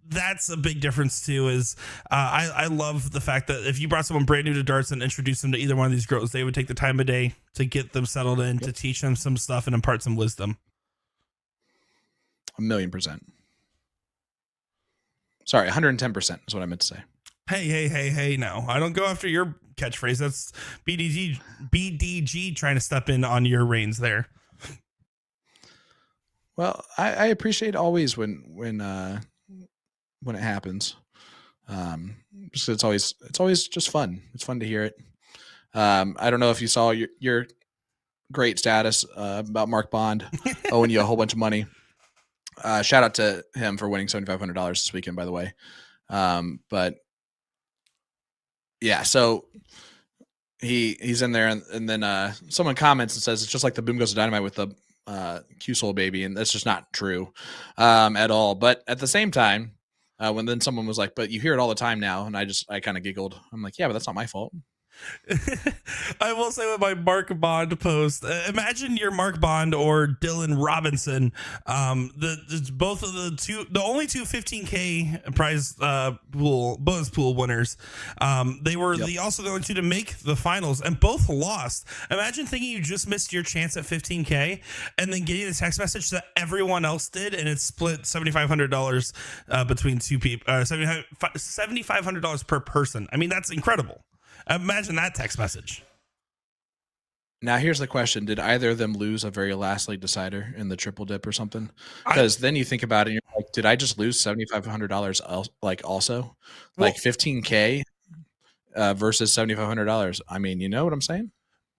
That's a big difference too. Is I love the fact that if you brought someone brand new to darts and introduced them to either one of these girls, they would take the time of day to get them settled in, to teach them some stuff and impart some wisdom. 1,000,000%. Sorry, 110% is what I meant to say. Hey, no. I don't go after your catchphrase. That's BDG trying to step in on your reins there. Well, I appreciate always when it happens. Because it's always just fun. It's fun to hear it. I don't know if you saw your great status about Mark Bond owing you a whole bunch of money. Shout out to him for winning $7,500 this weekend, by the way. But yeah, so he's in there, and then someone comments and says it's just like the Boom Goes to Dynamite with the Q-Soul baby, and that's just not true at all. But at the same time, when then someone was like, "But you hear it all the time now," and I kind of giggled. I'm like, "Yeah, but that's not my fault." I will say with my Mark Bond post, imagine you're Mark Bond or Dylan Robinson. Both of the only two 15K prize bonus pool winners. They were also the only two to make the finals, and both lost. Imagine thinking you just missed your chance at 15K, and then getting the text message that everyone else did, and it's split $7,500 between two people. $7,500 per person. I mean, that's incredible. Imagine that text message. Now, here's the question. Did either of them lose a very last league decider in the triple dip or something? Because then you think about it, and you're like, did I just lose $7,500 also? Like 15K versus $7,500. I mean, you know what I'm saying?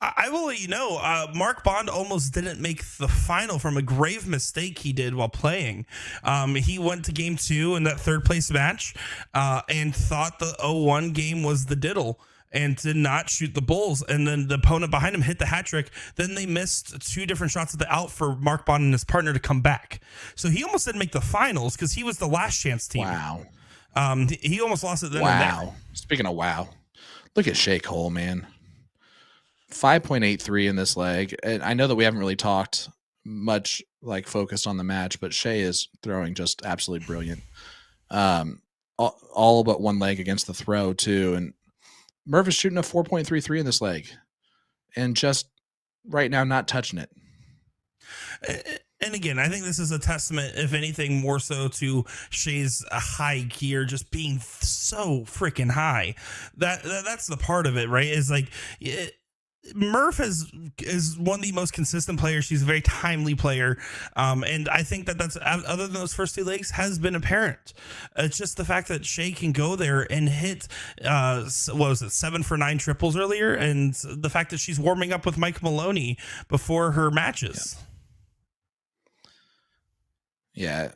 I will let you know, Mark Bond almost didn't make the final from a grave mistake he did while playing. He went to game 2 in that third place match and thought the 0-1 game was the diddle, and did not shoot the bulls. And then the opponent behind him hit the hat trick. Then they missed 2 different shots at the out for Mark Bond and his partner to come back. So he almost didn't make the finals because he was the last chance team. Wow. He almost lost it then wow. and there. Speaking of wow, look at Shea Cole, man. 5.83 in this leg. And I know that we haven't really talked much, like focused on the match, but Shea is throwing just absolutely brilliant. All but one leg against the throw too. And Murph is shooting a 4.33 in this leg and just right now not touching it. And again, I think this is a testament, if anything, more so to Shea's high gear just being so freaking high. That's the part of it, right? Is like Murph is one of the most consistent players. She's a very timely player. And I think that's, other than those first 2 legs, has been apparent. It's just the fact that Shea can go there and hit, 7 for 9 triples earlier. And the fact that she's warming up with Mike Maloney before her matches. Yeah.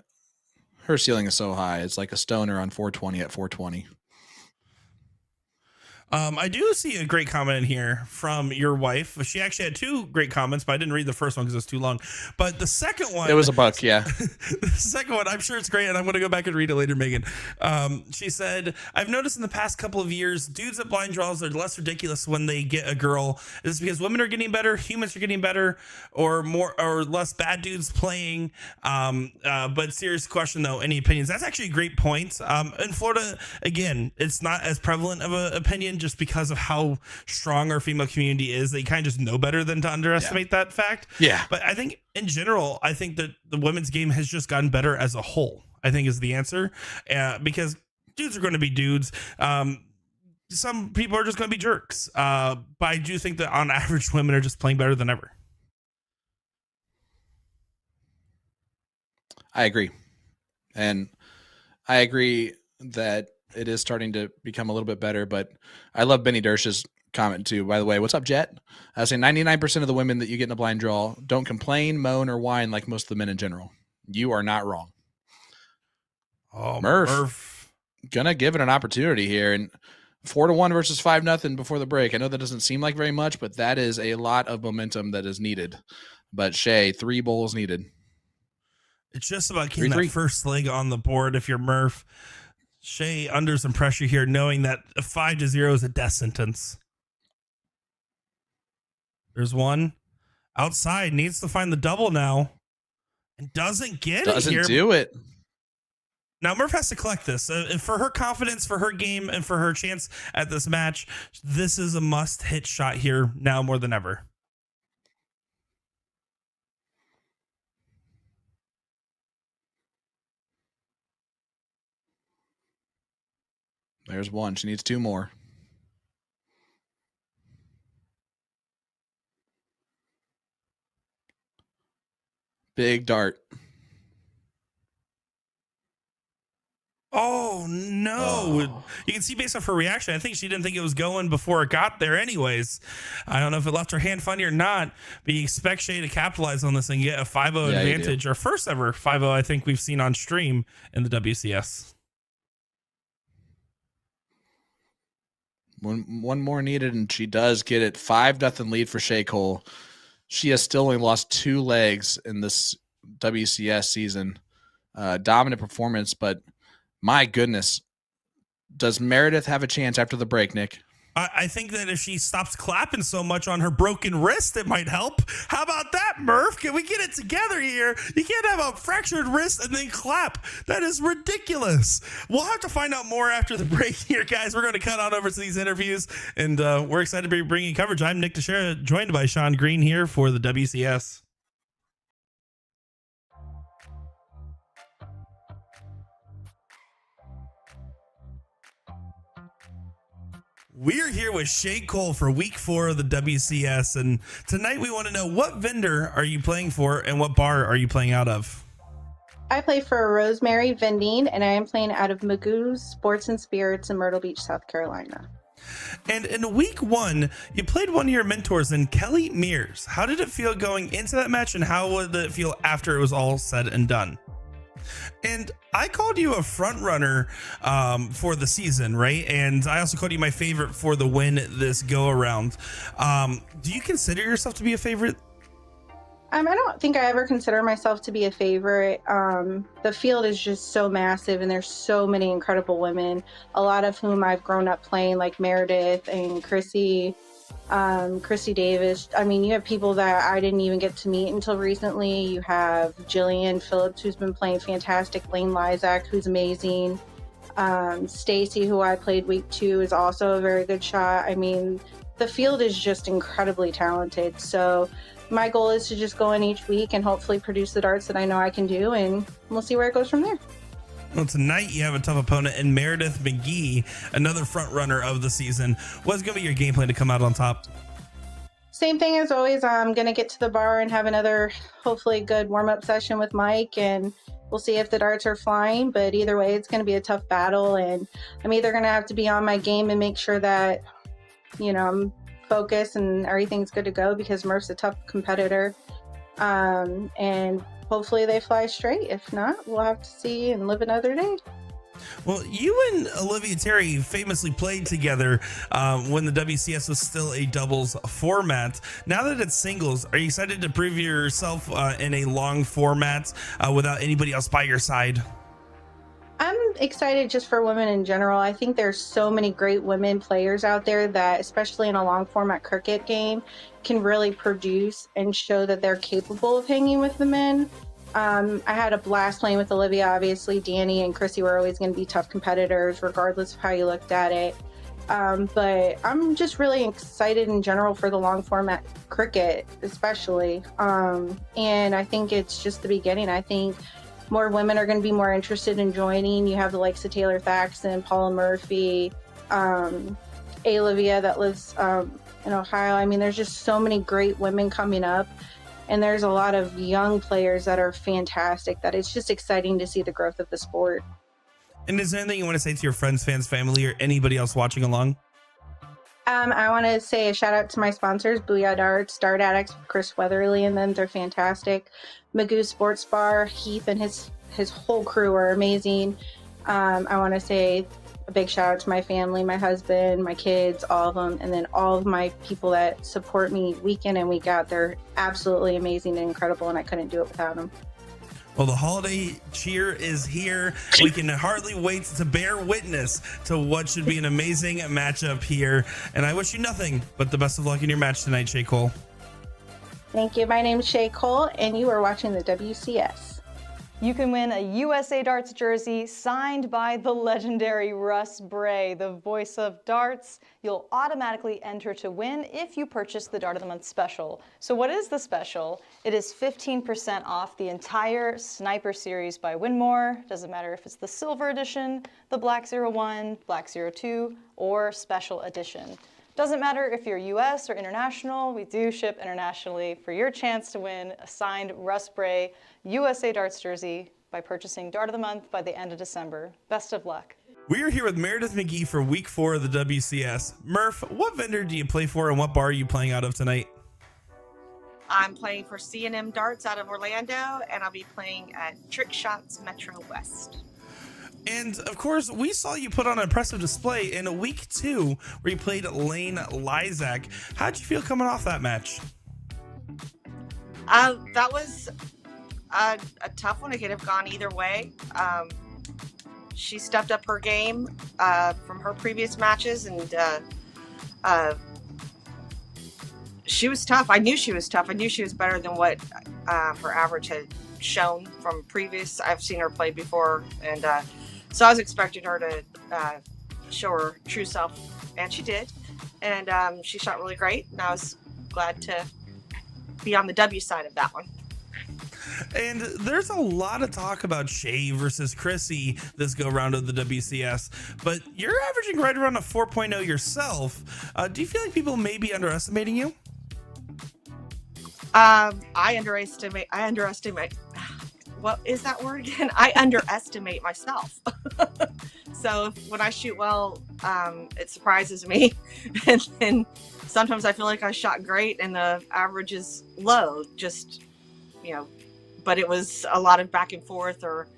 Her ceiling is so high. It's like a stoner on 420 at 420. I do see a great comment in here from your wife. She actually had 2 great comments, but I didn't read the first one because it was too long. But the second one, it was a buck, yeah. The second one, I'm sure it's great, and I'm going to go back and read it later, Megan. She said, "I've noticed in the past couple of years, dudes at blind draws are less ridiculous when they get a girl. Is it because women are getting better, humans are getting better, or more or less bad dudes playing? But serious question though, any opinions?" That's actually a great point. In Florida, again, it's not as prevalent of an opinion, just because of how strong our female community is. They kind of just know better than to underestimate that fact. Yeah. But I think in general, I think that the women's game has just gotten better as a whole, I think is the answer. Because dudes are going to be dudes. Some people are just going to be jerks. But I do think that on average, women are just playing better than ever. I agree. And I agree that it is starting to become a little bit better, but I love Benny Dersh's comment too, by the way. What's up, Jet? I say 99% of the women that you get in a blind draw don't complain, moan, or whine like most of the men in general. You are not wrong. Oh, Murph gonna give it an opportunity here, and 4-1 versus 5-0 before the break. I know that doesn't seem like very much, but that is a lot of momentum that is needed. But Shea, 3 bowls needed. It's just about getting that first leg on the board if you're Murph. Shea under some pressure here, knowing that a 5-0 is a death sentence. There's one outside, needs to find the double now, and doesn't get it here. Doesn't do it. Now Murph has to collect this. For her confidence, for her game, and for her chance at this match, this is a must-hit shot here now more than ever. There's one. She needs two more. Big dart. Oh no. You can see based off her reaction, I think she didn't think it was going before it got there anyways. I don't know if it left her hand funny or not, but you expect Shea to capitalize on this and get a 5-0 advantage, or first ever 5-0 I think we've seen on stream in the WCS. One more needed, and she does get it. 5-0 lead for Shea Cole. She has still only lost 2 legs in this WCS season. Dominant performance, but my goodness. Does Meradith have a chance after the break, Nick? I think that if she stops clapping so much on her broken wrist, it might help. How about that, Murph? Can we get it together here? You can't have a fractured wrist and then clap. That is ridiculous. We'll have to find out more after the break here, guys. We're going to cut on over to these interviews, and we're excited to be bringing coverage. I'm Nick Teixeira, joined by Sean Green here for the WCS. We're here with Shea Cole for week 4 of the WCS, and tonight we want to know, what vendor are you playing for and what bar are you playing out of? I play for Rosemary Vending, and I am playing out of Mcgee's Sports and Spirits in Myrtle Beach, South Carolina. And in week 1, you played one of your mentors in Kelly Mears. How did it feel going into that match, and how would it feel after it was all said and done? And I called you a front runner for the season, right? And I also called you my favorite for the win this go around. Do you consider yourself to be a favorite? I don't think I ever consider myself to be a favorite. The field is just so massive, and there's so many incredible women, a lot of whom I've grown up playing, like Meredith and Chrissy Davis. I mean, you have people that I didn't even get to meet until recently. You have Jillian Phillips, who's been playing fantastic. Lane Lysak, who's amazing. Stacy, who I played week 2, is also a very good shot. I mean, the field is just incredibly talented. So my goal is to just go in each week and hopefully produce the darts that I know I can do, and we'll see where it goes from there. Well, tonight you have a tough opponent in Meradith Mcgee, another front runner of the season. What's going to be your game plan to come out on top? Same thing as always. I'm going to get to the bar and have another hopefully good warm-up session with Mike, and we'll see if the darts are flying. But either way, it's going to be a tough battle, and I'm either going to have to be on my game and make sure that, you know, I'm focused and everything's good to go, because Murph's a tough competitor. And hopefully they fly straight. If not, we'll have to see and live another day. Well, you and Olivia Terry famously played together when the WCS was still a doubles format. Now that it's singles, are you excited to prove yourself in a long format without anybody else by your side? I'm excited just for women in general. I think there's so many great women players out there that, especially in a long format cricket game, can really produce and show that they're capable of hanging with the men. I had a blast playing with Olivia. Obviously, Danny and Chrissy were always going to be tough competitors, regardless of how you looked at it. But I'm just really excited in general for the long format cricket, especially. And I think it's just the beginning. I think more women are going to be more interested in joining. You have the likes of Taylor Thaxton, Paula Murphy, Olivia that lives in Ohio. I mean, there's just so many great women coming up, and there's a lot of young players that are fantastic, that it's just exciting to see the growth of the sport. And is there anything you want to say to your friends, fans, family, or anybody else watching along? I want to say a shout out to my sponsors, Booyah Darts, Dart Addicts, Chris Weatherly, and them. They're fantastic. Magoo Sports Bar, Heath and his whole crew are amazing. I want to say a big shout out to my family, my husband, my kids, all of them, and then all of my people that support me week in and week out. They're absolutely amazing and incredible, and I couldn't do it without them. Well, the holiday cheer is here. We can hardly wait to bear witness to what should be an amazing matchup here. And I wish you nothing but the best of luck in your match tonight, Shea Cole. Thank you. My name is Shea Cole, and you are watching the WCS. You can win a USA Darts jersey signed by the legendary Russ Bray, the voice of darts. You'll automatically enter to win if you purchase the Dart of the Month special. So what is the special? It is 15% off the entire Sniper series by Winmore. Doesn't matter if it's the Silver Edition, the Black 01, Black 02, or Special Edition. Doesn't matter if you're US or international, we do ship internationally for your chance to win a signed Russ Bray USA Darts jersey by purchasing Dart of the Month by the end of December. Best of luck. We are here with Meradith Mcgee for week 4 of the WCS. Murph, what vendor do you play for and what bar are you playing out of tonight? I'm playing for C&M Darts out of Orlando, and I'll be playing at Trick Shots Metro West. And of course, we saw you put on an impressive display in week 2 where you played Lane Lysak. How'd you feel coming off that match? That was a tough one. It could have gone either way. She stepped up her game from her previous matches, and she was tough. I knew she was tough. I knew she was better than what her average had shown from previous. I've seen her play before, and so I was expecting her to show her true self, and she did. And she shot really great, and I was glad to be on the W side of that one. And there's a lot of talk about Shea versus Chrissy this go round of the WCS, but you're averaging right around a 4.0 yourself. Do you feel like people may be underestimating you? I underestimate. What is that word again? I underestimate myself. So when I shoot well, it surprises me. And then sometimes I feel like I shot great and the average is low, just, but it was a lot of back and forth or,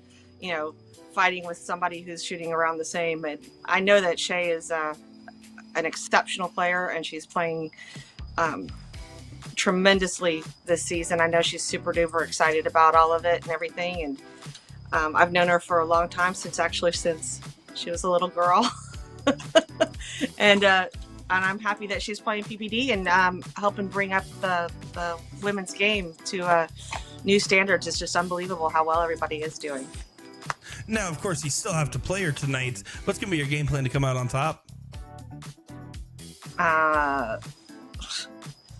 fighting with somebody who's shooting around the same. And I know that Shea is an exceptional player, and she's playing tremendously this season. I know she's super duper excited about all of it and everything, and I've known her for a long time, since she was a little girl. and I'm happy that she's playing PPD and helping bring up the women's game to new standards. It's just unbelievable how well everybody is doing. Now, of course, you still have to play her tonight. What's going to be your game plan to come out on top?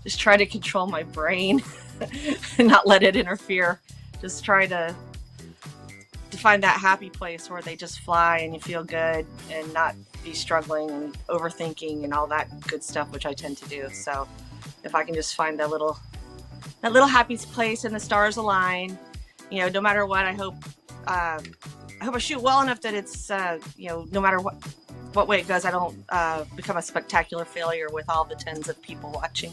Just try to control my brain and not let it interfere. Just try to find that happy place where they just fly and you feel good and not be struggling and overthinking and all that good stuff, which I tend to do. So if I can just find that little happy place and the stars align, no matter what, I hope I shoot well enough that it's, no matter what way it goes, I don't become a spectacular failure with all the tens of people watching.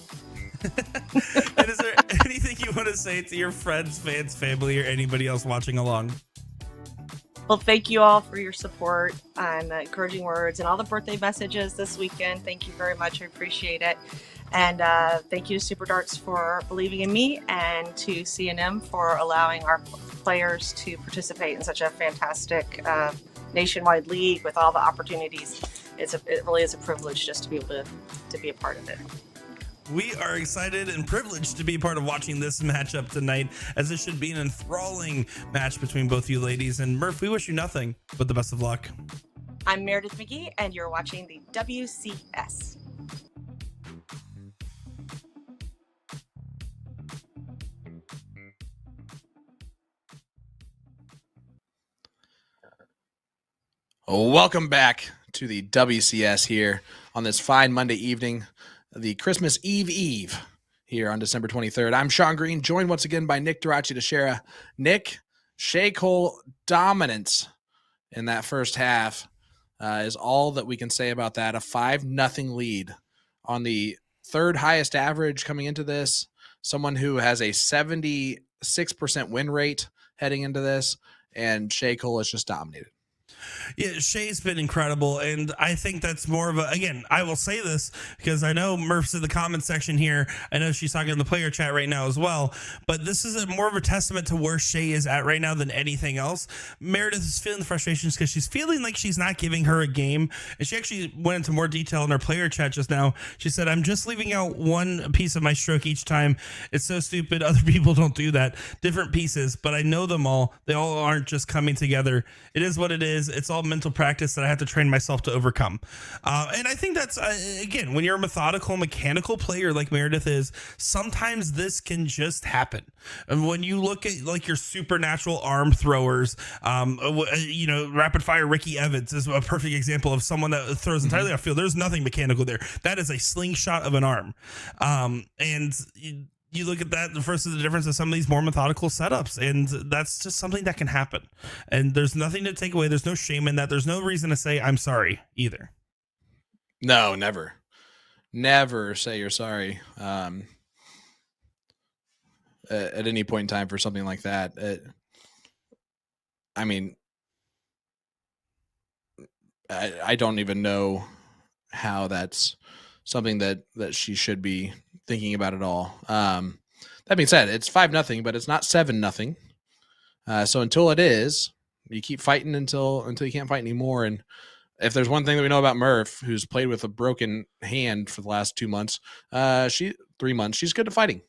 And is there anything you want to say to your friends, fans, family, or anybody else watching along? Well, thank you all for your support and the encouraging words and all the birthday messages this weekend. Thank you very much. I appreciate it. And thank you to Super Darts for believing in me, and to C&M for allowing our players to participate in such a fantastic nationwide league with all the opportunities. It really is a privilege just to be able to be a part of it. We are excited and privileged to be part of watching this matchup tonight, as this should be an enthralling match between both you ladies. And Murph, we wish you nothing but the best of luck. I'm Meradith Mcgee, and you're watching the WCS. Welcome back to the WCS here on this fine Monday evening, the Christmas Eve here on December 23rd. I'm Sean Green, joined once again by Nick Durachi DeShera. Nick, Shea Cole dominance in that first half is all that we can say about that. A 5-0 lead on the third highest average coming into this. Someone who has a 76% win rate heading into this, and Shea Cole is just dominated. Yeah, Shea's been incredible, and I think that's more of a, again, I will say this because I know Murph's in the comment section here. I know she's talking in the player chat right now as well, but this is more of a testament to where Shea is at right now than anything else. Meredith is feeling the frustrations because she's feeling like she's not giving her a game, and she actually went into more detail in her player chat just now. She said, I'm just leaving out one piece of my stroke each time. It's so stupid. Other people don't do that. Different pieces, but I know them all. They all aren't just coming together. It is what it is. It's all mental practice that I have to train myself to overcome. And I think that's, again, when you're a methodical, mechanical player like Meredith is, sometimes this can just happen. And when you look at like your supernatural arm throwers, rapid fire Ricky Evans is a perfect example of someone that throws entirely off field. There's nothing mechanical there. That is a slingshot of an arm. And you look at that versus the difference of some of these more methodical setups, and that's just something that can happen. And there's nothing to take away. There's no shame in that. There's no reason to say I'm sorry either. No, never. Never say you're sorry at any point in time for something like that. I don't even know how that's something that she should be thinking about it all. That being said, it's 5-0, but it's not 7-0. So until it is, you keep fighting until you can't fight anymore. And if there's one thing that we know about Murph, who's played with a broken hand for the last 2 months, 3 months, she's good at fighting.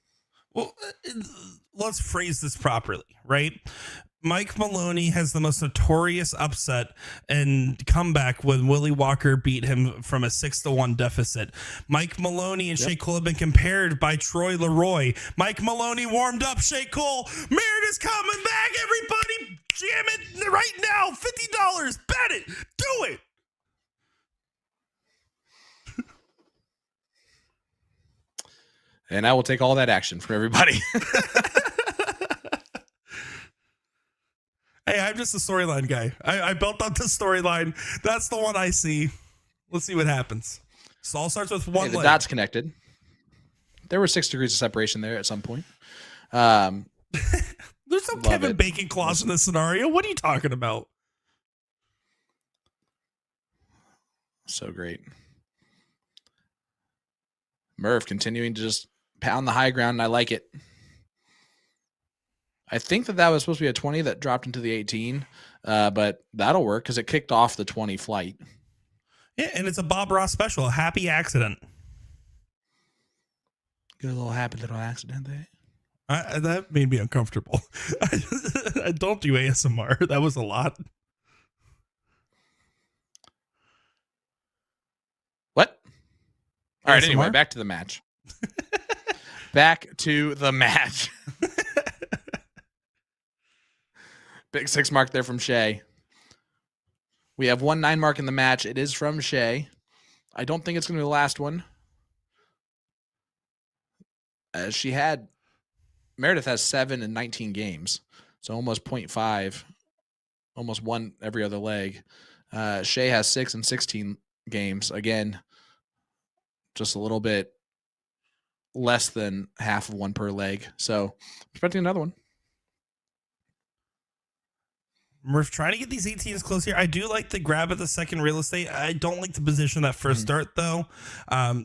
Well, let's phrase this properly, right? Mike Maloney has the most notorious upset and comeback when Willie Walker beat him from a 6-1 deficit. Mike Maloney and Shea Cole have been compared by Troy Leroy. Mike Maloney warmed up Shea Cole. Meredith's coming back, everybody. Jam it right now. $50. Bet it. Do it. And I will take all that action from everybody. Hey, I'm just a storyline guy. I built up the storyline. That's the one I see. Let's see what happens. So all starts with one the leg. dots connected. There were 6 degrees of separation there at some point. There's no Kevin Bacon clause in this scenario. What are you talking about? So great. Murph continuing to just pound the high ground, and I like it. I think that was supposed to be a 20 that dropped into the 18, but that'll work because it kicked off the 20 flight. Yeah, and it's a Bob Ross special, a happy accident. Good little happy little accident there. That made me uncomfortable. I don't do ASMR. That was a lot. What? All right, ASMR? anyway, back to the match. Back to the match. Big 6 mark there from Shea. We have 1 9 mark in the match. It is from Shea. I don't think it's going to be the last one. Meredith has 7 in 19 games. So almost 0.5, almost 1 every other leg. Shea has 6 in 16 games. Again, just a little bit less than half of 1 per leg. So expecting another one. Murph trying to get these 18s close here. I do like the grab at the second real estate. I don't like the position that first start, though.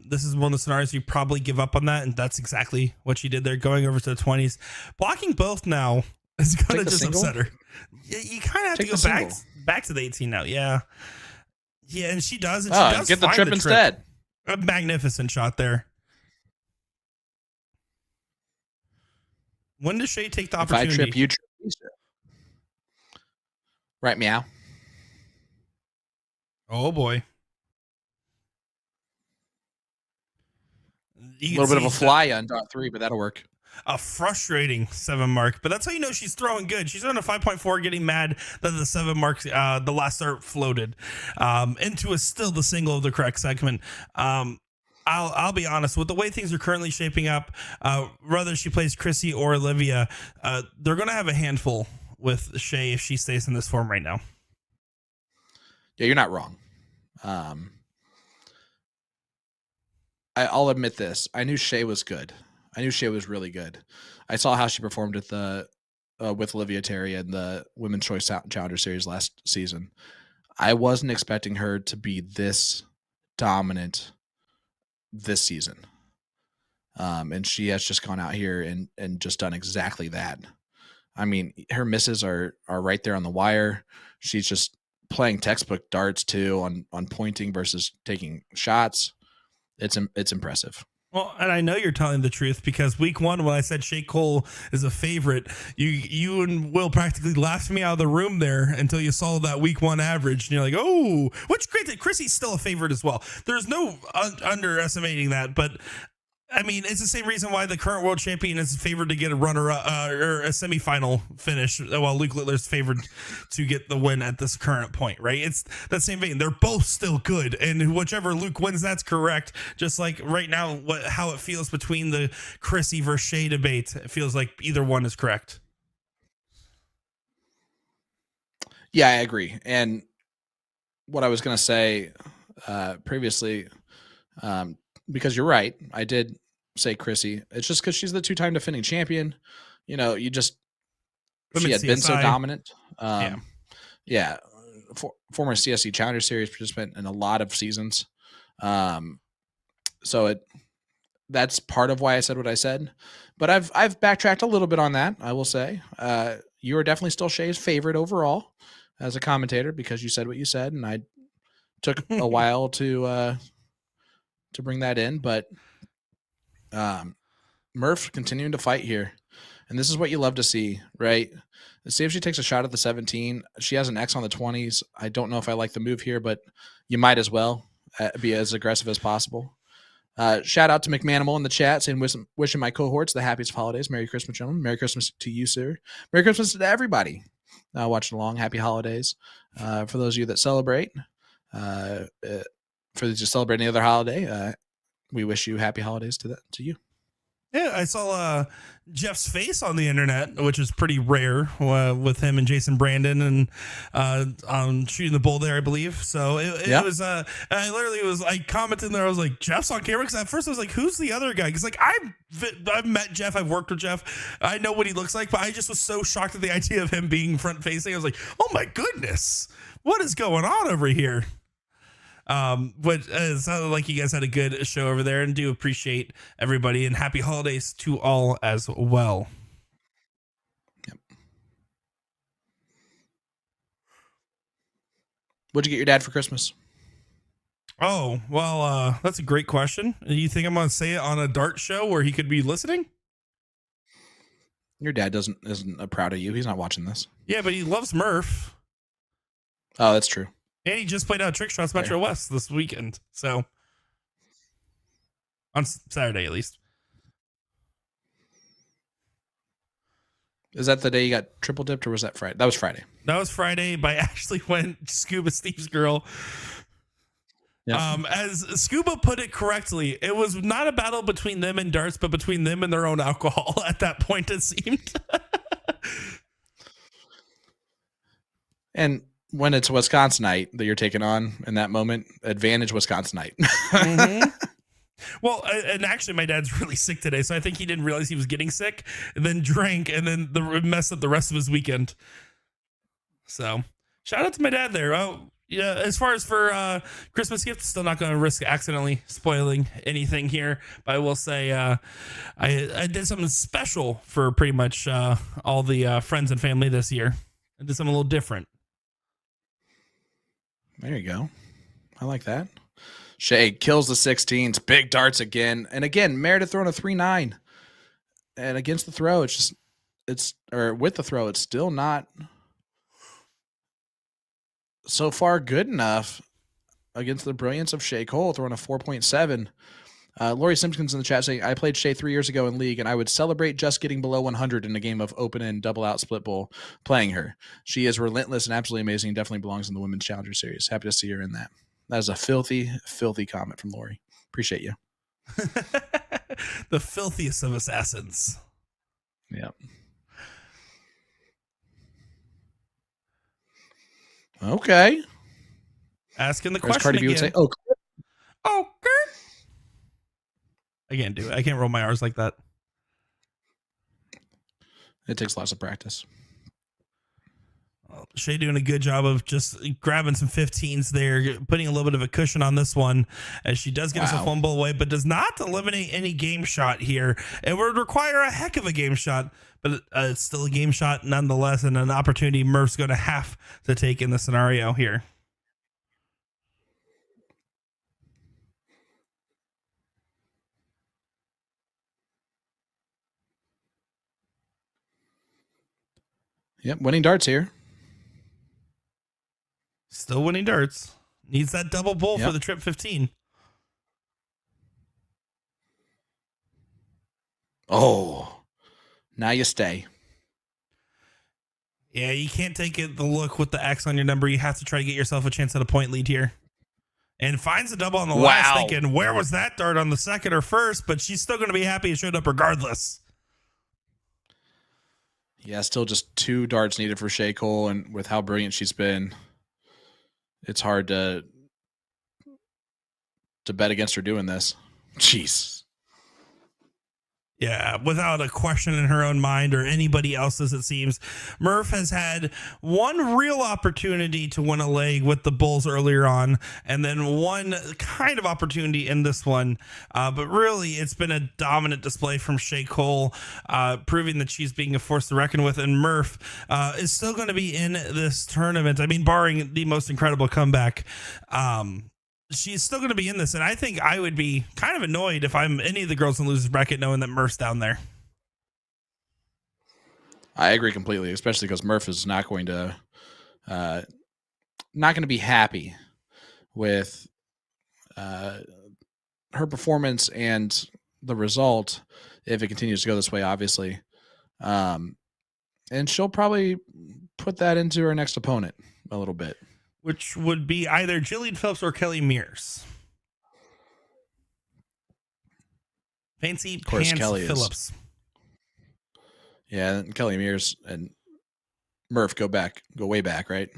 This is one of the scenarios you probably give up on that, and that's exactly what she did there, going over to the 20s. Blocking both now is going to just upset her. You kind of have to go back to the 18 now. Yeah. Yeah, and she does. And she does get the trip instead. A magnificent shot there. When does Shea take the opportunity? If I trip, you trip. Right, meow. Oh, boy. A little bit of a fly on dot 3, but that'll work. A frustrating 7 mark, but that's how you know she's throwing good. She's on a 5.4, getting mad that the 7 marks, the last start floated into still the single of the correct segment. I'll be honest, with the way things are currently shaping up, whether she plays Chrissy or Olivia, they're going to have a handful with Shea if she stays in this form right now. Yeah, you're not wrong. I'll admit this. I knew Shea was good. I knew Shea was really good. I saw how she performed at with Olivia Terry in the Women's Choice Challenger Series last season. I wasn't expecting her to be this dominant this season. And she has just gone out here and just done exactly that. I mean, her misses are right there on the wire. She's just playing textbook darts too on pointing versus taking shots. It's impressive. Well, and I know you're telling the truth because week 1, when I said Shea Cole is a favorite, you and Will practically laughed me out of the room there until you saw that week 1 average. And you're like, oh, which granted, Chrissy's still a favorite as well. There's no underestimating that. But I mean, it's the same reason why the current world champion is favored to get a runner or a semifinal finish, while Luke Littler's favored to get the win at this current point, right? It's that same vein. They're both still good, and whichever Luke wins, that's correct. Just like right now, how it feels between the Chrissy versus Shea debate, it feels like either one is correct. Yeah, I agree. And what I was going to say previously, because you're right, I did say Chrissy. It's just because she's the 2-time defending champion. You know, she had been so dominant. Yeah. Former CSC Challenger Series participant in a lot of seasons. So that's part of why I said what I said. But I've backtracked a little bit on that, I will say. You are definitely still Shea's favorite overall as a commentator because you said what you said, and I took a while to bring that in, but Murph continuing to fight here, and this is what you love to see, right? Let's see if she takes a shot at the 17. She has an X on the 20s. I don't know if I like the move here, but you might as well be as aggressive as possible. Shout out to McManimal in the chat saying, wishing my cohorts the happiest of holidays. Merry Christmas, gentlemen. Merry Christmas to you, sir. Merry Christmas to everybody watching along. Happy holidays. For those of you that celebrate, for those who celebrate any other holiday, we wish you happy holidays to you. Yeah, I saw Jeff's face on the internet, which is pretty rare with him and Jason Brandon and on Shooting the Bull there, I believe. So it was, I literally was like commenting there. I was like, Jeff's on camera. Because at first I was like, who's the other guy? Because like I've met Jeff. I've worked with Jeff. I know what he looks like, but I just was so shocked at the idea of him being front facing. I was like, oh my goodness, what is going on over here? But it sounded like you guys had a good show over there, and do appreciate everybody, and happy holidays to all as well. Yep. What'd you get your dad for Christmas? Oh, well, that's a great question. You think I'm going to say it on a dart show where he could be listening? Your dad isn't proud of you. He's not watching this. Yeah, but he loves Murph. Oh, that's true. And he just played out Trick Shots Metro West this weekend. So on Saturday, at least. Is that the day you got triple dipped, or was that Friday? That was Friday. That was Friday by Ashley went Scuba Steve's girl. Yep. As Scuba put it correctly, it was not a battle between them and darts, but between them and their own alcohol at that point, it seemed. And when it's Wisconsinite that you're taking on in that moment, advantage Wisconsinite. Mm-hmm. Well, and actually my dad's really sick today, so I think he didn't realize he was getting sick and then drank and then messed up the rest of his weekend. So shout out to my dad there. Oh, yeah. As far as for Christmas gifts, still not going to risk accidentally spoiling anything here, but I will say I did something special for pretty much all the friends and family this year. I did something a little different. There you go. I like that. Shea kills the 16s. Big darts again. And again, Meredith throwing a 3-9. And against the throw, with the throw, it's still not so far good enough against the brilliance of Shea Cole throwing a 4.7. Lori Simpkins in the chat saying, I played Shea 3 years ago in league, and I would celebrate just getting below 100 in a game of open and double out split bowl playing her. She is relentless and absolutely amazing. Definitely belongs in the Women's Challenger Series. Happy to see her in that. That is a filthy, filthy comment from Lori. Appreciate you. The filthiest of assassins. Yep. Okay. Asking the Or as question Cardi B again. would say, oh, okay. I can't do it. I can't roll my R's like that. It takes lots of practice. Shea doing a good job of just grabbing some 15s there, putting a little bit of a cushion on this one as she does get us a fumble away, but does not eliminate any game shot here. It would require a heck of a game shot, but it's still a game shot nonetheless, and an opportunity Murph's going to have to take in the scenario here. Yep, winning darts here. Still winning darts. Needs that double bull for the trip 15. Oh, now you stay. Yeah, you can't take it the look with the X on your number. You have to try to get yourself a chance at a point lead here. And finds a double on the last, thinking, where was that dart on the second or first? But she's still going to be happy it showed up regardless. Yeah, still just 2 darts needed for Shea Cole, and with how brilliant she's been, it's hard to bet against her doing this. Jeez. Yeah, without a question in her own mind or anybody else's, it seems. Murph has had one real opportunity to win a leg with the Bulls earlier on, and then one kind of opportunity in this one. But really, it's been a dominant display from Shea Cole, proving that she's being a force to reckon with. And Murph is still going to be in this tournament. I mean, barring the most incredible comeback. She's still going to be in this, and I think I would be kind of annoyed if I'm any of the girls in the losers bracket knowing that Murph's down there. I agree completely, especially because Murph is not going to be happy with her performance and the result if it continues to go this way, obviously. And she'll probably put that into her next opponent a little bit. Which would be either Jillian Phillips or Kelly Mears. Fancy Pants Kelly Phillips. Yeah, Kelly Mears and Murph go way back, right?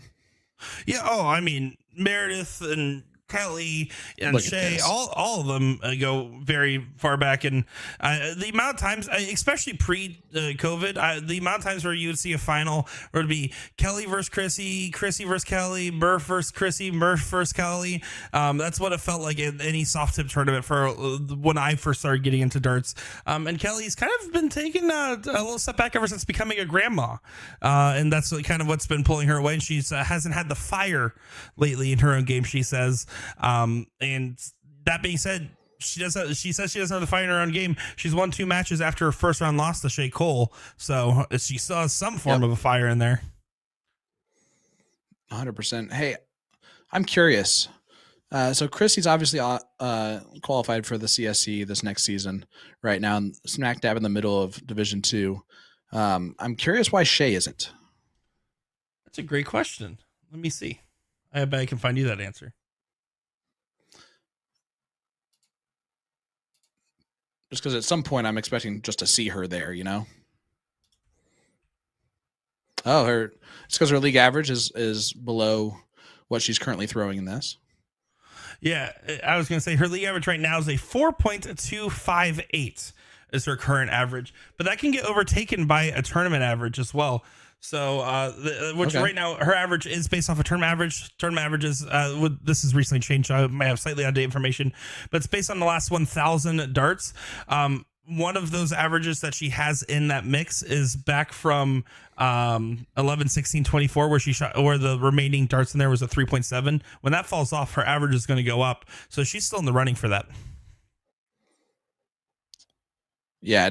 Yeah. Oh, I mean, Meredith and Kelly and Shea, all of them go very far back. And the amount of times, especially pre-COVID, the amount of times where you would see a final where it'd be Kelly versus Chrissy, Chrissy versus Kelly, Murph versus Chrissy, Murph versus Kelly. That's what it felt like in any soft tip tournament for when I first started getting into darts. And Kelly's kind of been taking a little step back ever since becoming a grandma. And that's kind of what's been pulling her away. And she hasn't had the fire lately in her own game, she says. And that being said, she says she doesn't have the fire in her own game. She's won 2 matches after her first round loss to Shea Cole, so she still has some form of a fire in there. 100%. Hey, I'm curious. So Chrissy's obviously qualified for the CSC this next season right now, smack dab in the middle of Division 2. I'm curious why Shea isn't. That's a great question. Let me see. I bet I can find you that answer. Just because at some point I'm expecting just to see her there, you know? Oh, it's because her league average is below what she's currently throwing in this. Yeah, I was going to say her league average right now is a 4.258 is her current average, but that can get overtaken by a tournament average as well. So, right now her average is based off a tournament average. Tournament averages, this has recently changed. So I might have slightly outdated information, but it's based on the last 1,000 darts. One of those averages that she has in that mix is back from 11, 16, 24, where she shot, where the remaining darts in there was a 3.7. When that falls off, her average is going to go up. So she's still in the running for that. Yeah,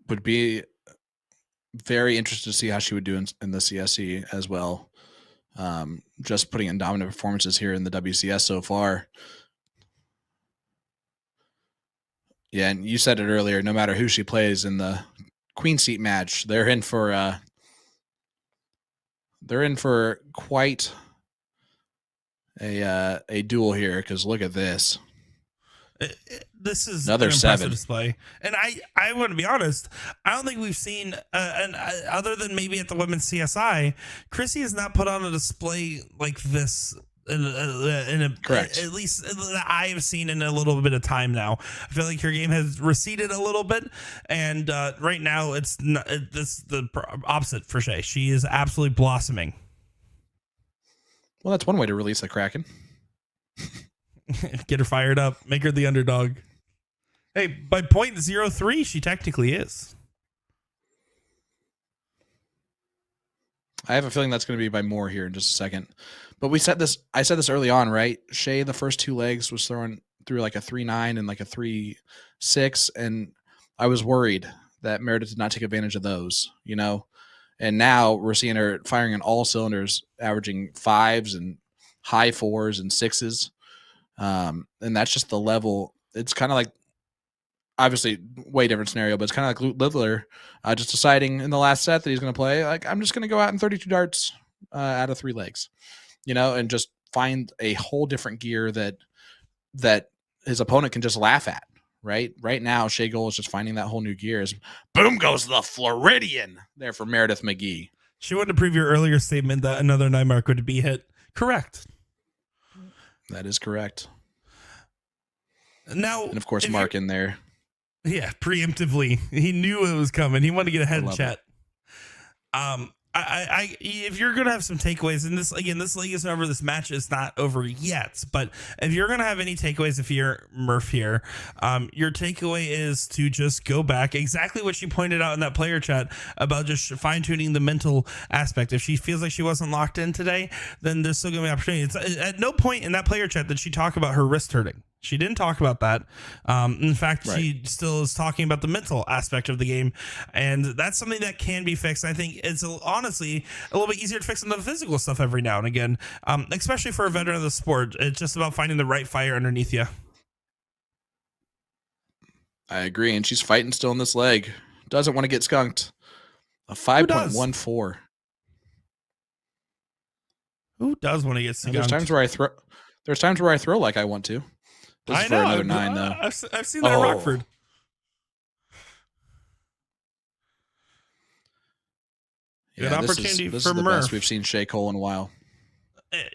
would be very interested to see how she would do in the CSC as well. Just putting in dominant performances here in the WCS so far. Yeah, and you said it earlier, no matter who she plays in the Queen Seat match, they're in for quite a duel here, because look at this. This is another an impressive 7 display, and I want to be honest. I don't think we've seen, other than maybe at the women's CSI, Chrissy has not put on a display like this Correct. At least that I have seen in a little bit of time now. I feel like her game has receded a little bit, and right now it's the opposite for Shea. She is absolutely blossoming. Well, that's one way to release the Kraken. Get her fired up, make her the underdog. Hey, by 0.03, she technically is. I have a feeling that's going to be by more here in just a second. But I said this early on, right? Shea, the first two legs, was throwing through like a 3.9 and like a 3.6. And I was worried that Meredith did not take advantage of those, you know? And now we're seeing her firing on all cylinders, averaging 5s and high 4s and 6s. And that's just the level. It's kind of like, obviously way different scenario, but it's kind of like Littler just deciding in the last set that he's going to play, like, I'm just going to go out in 32 darts out of 3 legs, you know, and just find a whole different gear that his opponent can just laugh at. Right now, Shea Goal is just finding that whole new gear. As boom goes the Floridian there for Meradith Mcgee. She wanted to prove your earlier statement that another 9 mark would be hit. Correct. That is correct. Now, and of course, Mark in there. Yeah, preemptively. He knew it was coming. He wanted to get ahead of chat. If you're gonna have some takeaways, and this league isn't over, this match is not over yet, but if you're gonna have any takeaways, if you're Murph here, your takeaway is to just go back, exactly what she pointed out in that player chat about just fine-tuning the mental aspect. If she feels like she wasn't locked in today, then there's still gonna be opportunity. It's at no point in that player chat did she talk about her wrist hurting. She didn't talk about that. In fact, She still is talking about the mental aspect of the game, and that's something that can be fixed. I think it's honestly a little bit easier to fix than the physical stuff every now and again, especially for a veteran of the sport. It's just about finding the right fire underneath you. I agree, and she's fighting still in this leg. Doesn't want to get skunked. A 5.14. Who does want to get skunked? There's times where I throw like I want to. This is for another 9, though. I've seen that in Rockford. Yeah, good opportunity this for is the Murph. best we've seen Shea Cole in a while.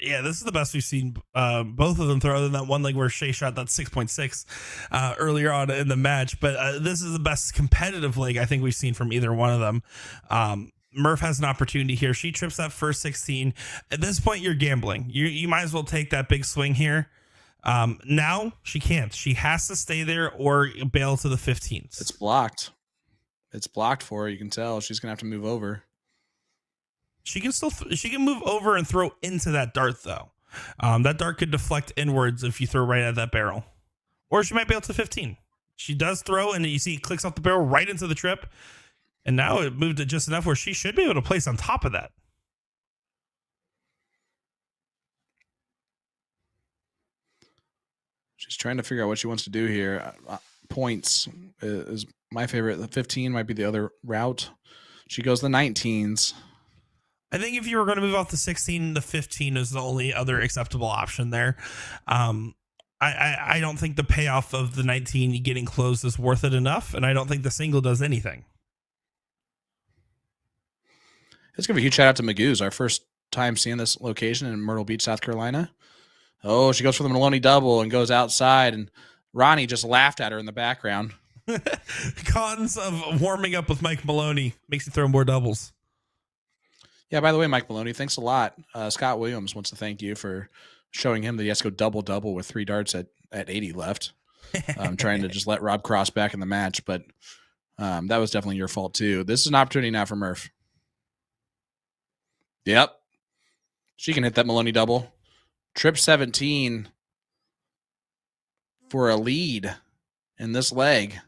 Yeah, this is the best we've seen both of them throw, other than that one leg where Shea shot that 6.6 earlier on in the match. But this is the best competitive leg I think we've seen from either one of them. Murph has an opportunity here. She trips that first 16. At this point, you're gambling. You might as well take that big swing here. Now she can't. She has to stay there or bail to the 15s. It's blocked. It's blocked for her. You can tell she's gonna have to move over. She can still she can move over and throw into that dart though. That dart could deflect inwards if you throw right at that barrel, or she might bail to 15. She does throw, and you see it clicks off the barrel right into the trip, and now it moved it just enough where she should be able to place on top of that. She's trying to figure out what she wants to do here. Points is my favorite. The 15 might be the other route. She goes the 19s. I think if you were going to move off the 16, the 15 is the only other acceptable option there. I don't think the payoff of the 19 getting closed is worth it enough, and I don't think the single does anything. Let's give a huge shout out to Magoo's, our first time seeing this location in Myrtle Beach, South Carolina. Oh, she goes for the Maloney double and goes outside, and Ronnie just laughed at her in the background. Cons of warming up with Mike Maloney makes you throw more doubles. Yeah, by the way, Mike Maloney, thanks a lot. Scott Williams wants to thank you for showing him that he has to go double-double with 3 darts at 80 left. Trying to just let Rob Cross back in the match, but that was definitely your fault too. This is an opportunity now for Murph. Yep. She can hit that Maloney double. Trip 17 for a lead in this leg.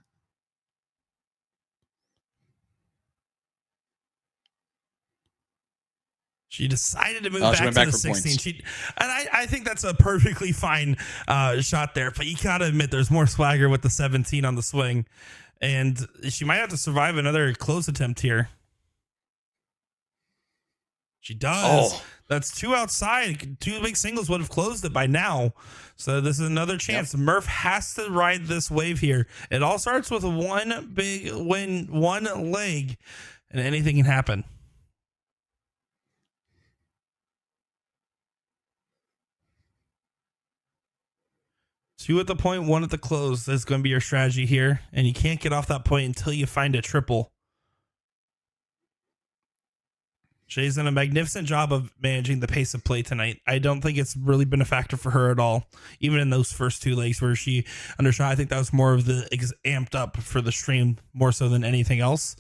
She decided to move back to the 16. I think that's a perfectly fine shot there, but you got to admit there's more swagger with the 17 on the swing, and she might have to survive another close attempt here. She does. Oh. That's 2 outside. 2 big singles would have closed it by now. So this is another chance. Yep. Murph has to ride this wave here. It all starts with one big win, one leg, and anything can happen. 2 at the point, 1 at the close. That's going to be your strategy here. And you can't get off that point until you find a triple. Shea's done a magnificent job of managing the pace of play tonight. I don't think it's really been a factor for her at all, even in those first 2 legs where she undershot. I think that was more of the amped up for the stream more so than anything else.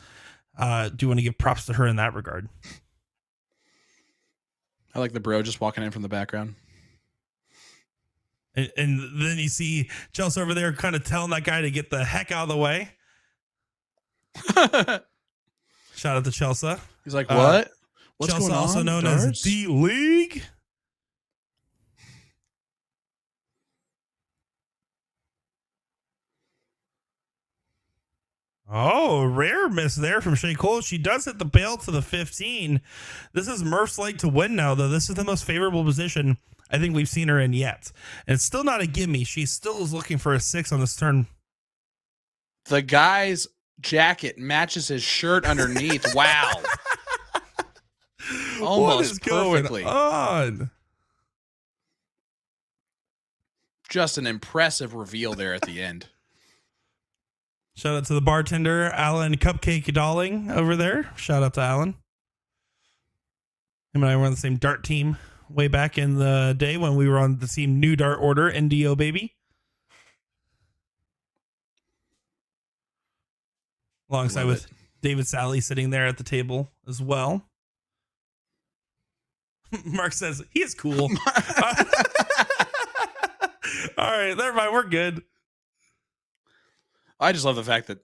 Do want to give props to her in that regard. I like the bro just walking in from the background. And then you see Chelsea over there kind of telling that guy to get the heck out of the way. Shout out to Chelsea. He's like, what? What's Chelsea, going on? also known Darts? as D-League. Oh, rare miss there from Shea Cole. She does hit the bail to the 15. This is Murph's leg to win now, though. This is the most favorable position I think we've seen her in yet. And it's still not a gimme. She still is looking for a 6 on this turn. The guy's jacket matches his shirt underneath. Wow. Almost what is perfectly. going on? Just an impressive reveal there at the end. Shout out to the bartender, Alan Cupcake Dolling over there. Shout out to Alan. Him and I were on the same dart team way back in the day when we were on the team New Dart Order, NDO baby. Alongside with David Sally sitting there at the table as well. Mark says, he is cool. All right, never mind. We're good. I just love the fact that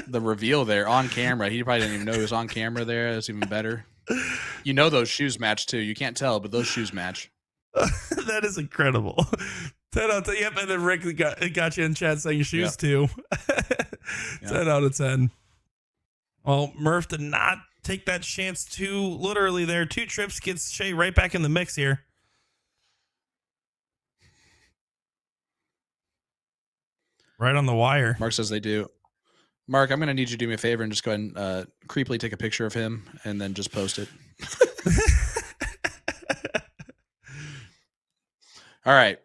the reveal there on camera, he probably didn't even know he was on camera there. That's even better. You know those shoes match too. You can't tell, but those shoes match. That is incredible. 10 out of 10. Yep, and then Rick got you in chat saying shoes too. 10 out of 10. Well, Murph did not take that chance too literally there. 2 trips gets Shea right back in the mix here. Right on the wire. Mark says they do. Mark, I'm going to need you to do me a favor and just go ahead and creepily take a picture of him and then just post it. All right.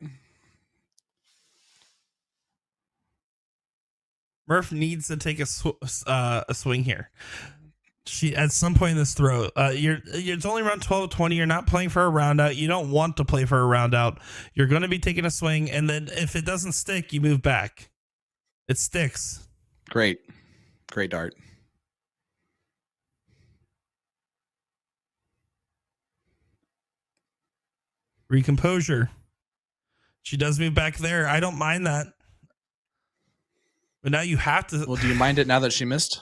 Murph needs to take a swing here. She at some point in this throw, it's only around 12-20. You're not playing for a round out. You don't want to play for a round out. You're going to be taking a swing, and then if it doesn't stick, you move back. It sticks. Great dart. Recomposure. She does move back there. I don't mind that. But now you have to. Well, do you mind it now that she missed?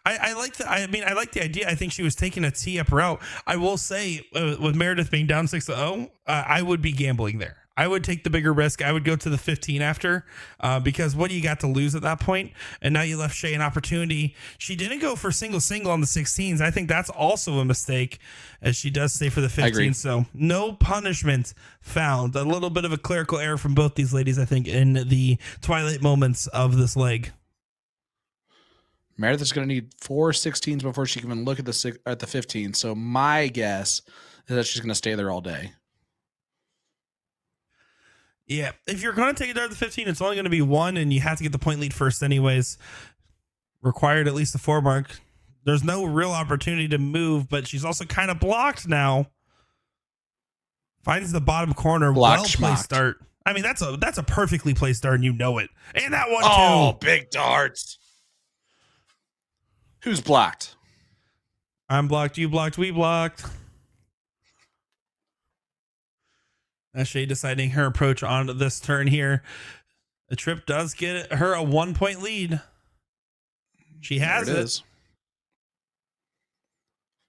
I like the. I mean, I like the idea. I think she was taking a tee up route. I will say, with Meredith being down 6-0, I would be gambling there. I would take the bigger risk. I would go to the 15 after, because what do you got to lose at that point? And now you left Shea an opportunity. She didn't go for single on the 16s. I think that's also a mistake, as she does stay for the 15. So no punishment found. A little bit of a clerical error from both these ladies, I think, in the twilight moments of this leg. Meredith is going to need 4 16s before she can even look at the 15. So my guess is that she's going to stay there all day. Yeah, if you're going to take a dart at the 15, it's only going to be 1, and you have to get the point lead first anyways. Required at least the 4 mark. There's no real opportunity to move, but she's also kind of blocked now. Finds the bottom corner. Well-placed start. I mean, that's a perfectly placed start, and you know it. And that one, too. Oh, big darts. Who's blocked? I'm blocked, you blocked, we blocked. Shea deciding her approach on this turn here. The trip does get her a 1-point lead. She has it. Is.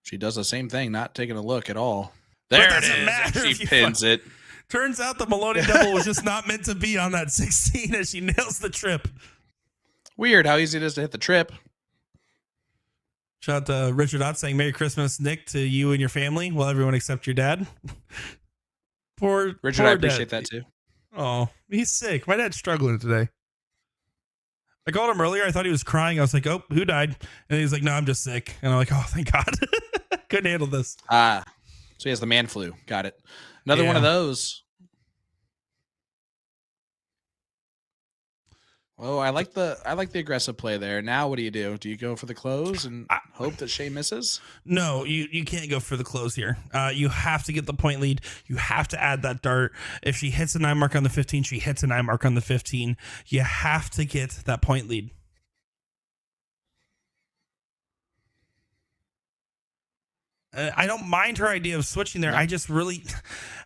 She does the same thing, not taking a look at all. There it is. She pins it. Turns out the Maloney double was just not meant to be on that 16 as she nails the trip. Weird how easy it is to hit the trip. Shout out to Richard Ott saying Merry Christmas, Nick, to you and your family. Well, everyone except your dad. Poor Richard, I appreciate that too. Oh, he's sick. My dad's struggling today. I called him earlier. I thought he was crying. I was like, oh, who died? And he's like, no, I'm just sick. And I'm like, oh, thank God. Couldn't handle this. So he has the man flu. Got it. Another one of those. Oh, I like the aggressive play there. Now what do? Do you go for the close and hope that Shea misses? No, you can't go for the close here. You have to get the point lead. You have to add that dart. If she hits a 9 mark on the 15, she hits a 9 mark on the 15. You have to get that point lead. I don't mind her idea of switching there. No. I just really,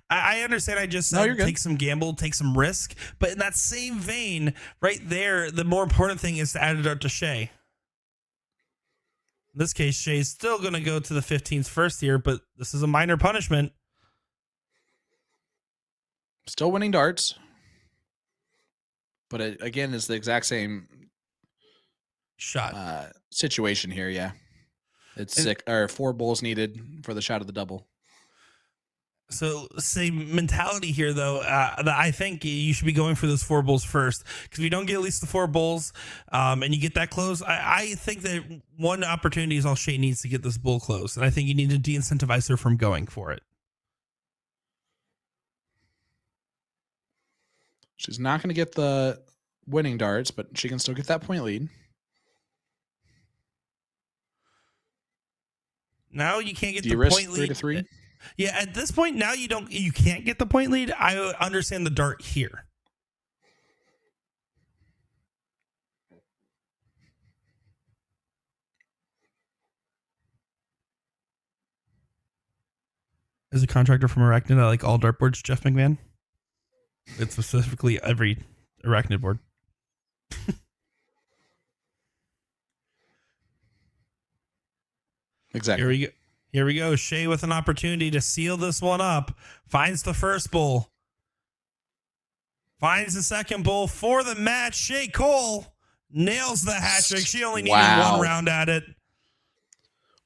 I understand. I just said take some gamble, take some risk. But in that same vein, right there, the more important thing is to add a dart to Shea. In this case, Shea's still going to go to the 15s first here, but this is a minor punishment. Still winning darts. But it, again, it's the exact same shot situation here, yeah. It's 4 bowls needed for the shot of the double. So same mentality here, though. That I think you should be going for those 4 bowls first, because if you don't get at least the 4 bowls and you get that close, I think that one opportunity is all Shea needs to get this bowl close, and I think you need to de-incentivize her from going for it. She's not going to get the winning darts, but she can still get that point lead. Now you can't get the point lead. 3-3? Yeah, at this point now you can't get the point lead. I understand the dart here. As a contractor from Arachnid, I like all dartboards, Jeff McMahon. It's specifically every Arachnid board. Exactly. Here we go. Shea with an opportunity to seal this one up. Finds the first bowl. Finds the second bowl for the match. Shea Cole nails the hat trick. She only needed 1 round at it.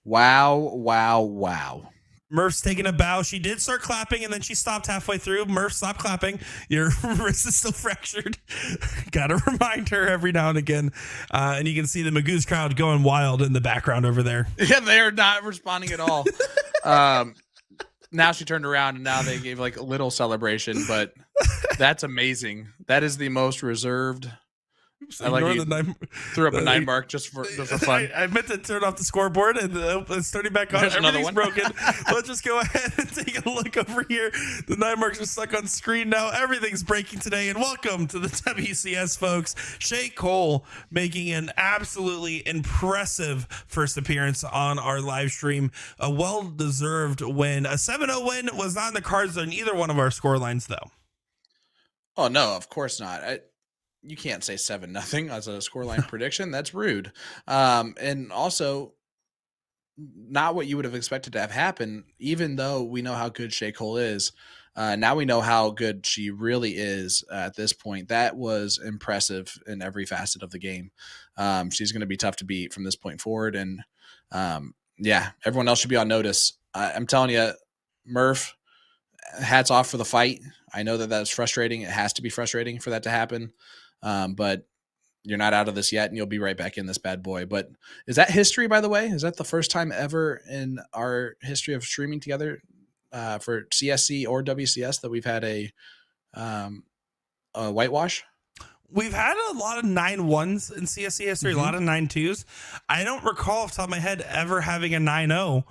Wow. Murph's taking a bow. She did start clapping, and then she stopped halfway through. Murph, stop clapping. Your wrist is still fractured. Got to remind her every now and again. And you can see the Magoo's crowd going wild in the background over there. Yeah, they're not responding at all. Now she turned around, and now they gave like a little celebration, but that's amazing. That is the most reserved. I like you threw up a 9 mark just for fun. I meant to turn off the scoreboard, and it's turning back on. There's Everything's broken. Let's just go ahead and take a look over here. The 9 marks are stuck on screen now. Everything's breaking today, and welcome to the WCS, folks. Shea Cole making an absolutely impressive first appearance on our live stream. A well-deserved win. A 7-0 win was not in the cards on either one of our score lines, though. Oh, no, of course not. You can't say 7-0 as a scoreline prediction. That's rude. And also not what you would have expected to have happen, even though we know how good Shea Cole is. Now we know how good she really is at this point. That was impressive in every facet of the game. She's going to be tough to beat from this point forward. And yeah, everyone else should be on notice. I'm telling you, Murph, hats off for the fight. I know that that's frustrating. It has to be frustrating for that to happen. But you're not out of this yet, and you'll be right back in this bad boy. But is that history, by the way? Is that the first time ever in our history of streaming together for CSC or WCS that we've had a whitewash? We've had a lot of 9-1s in CSC history, a lot of 9-2s. I don't recall off the top of my head ever having a 9-0.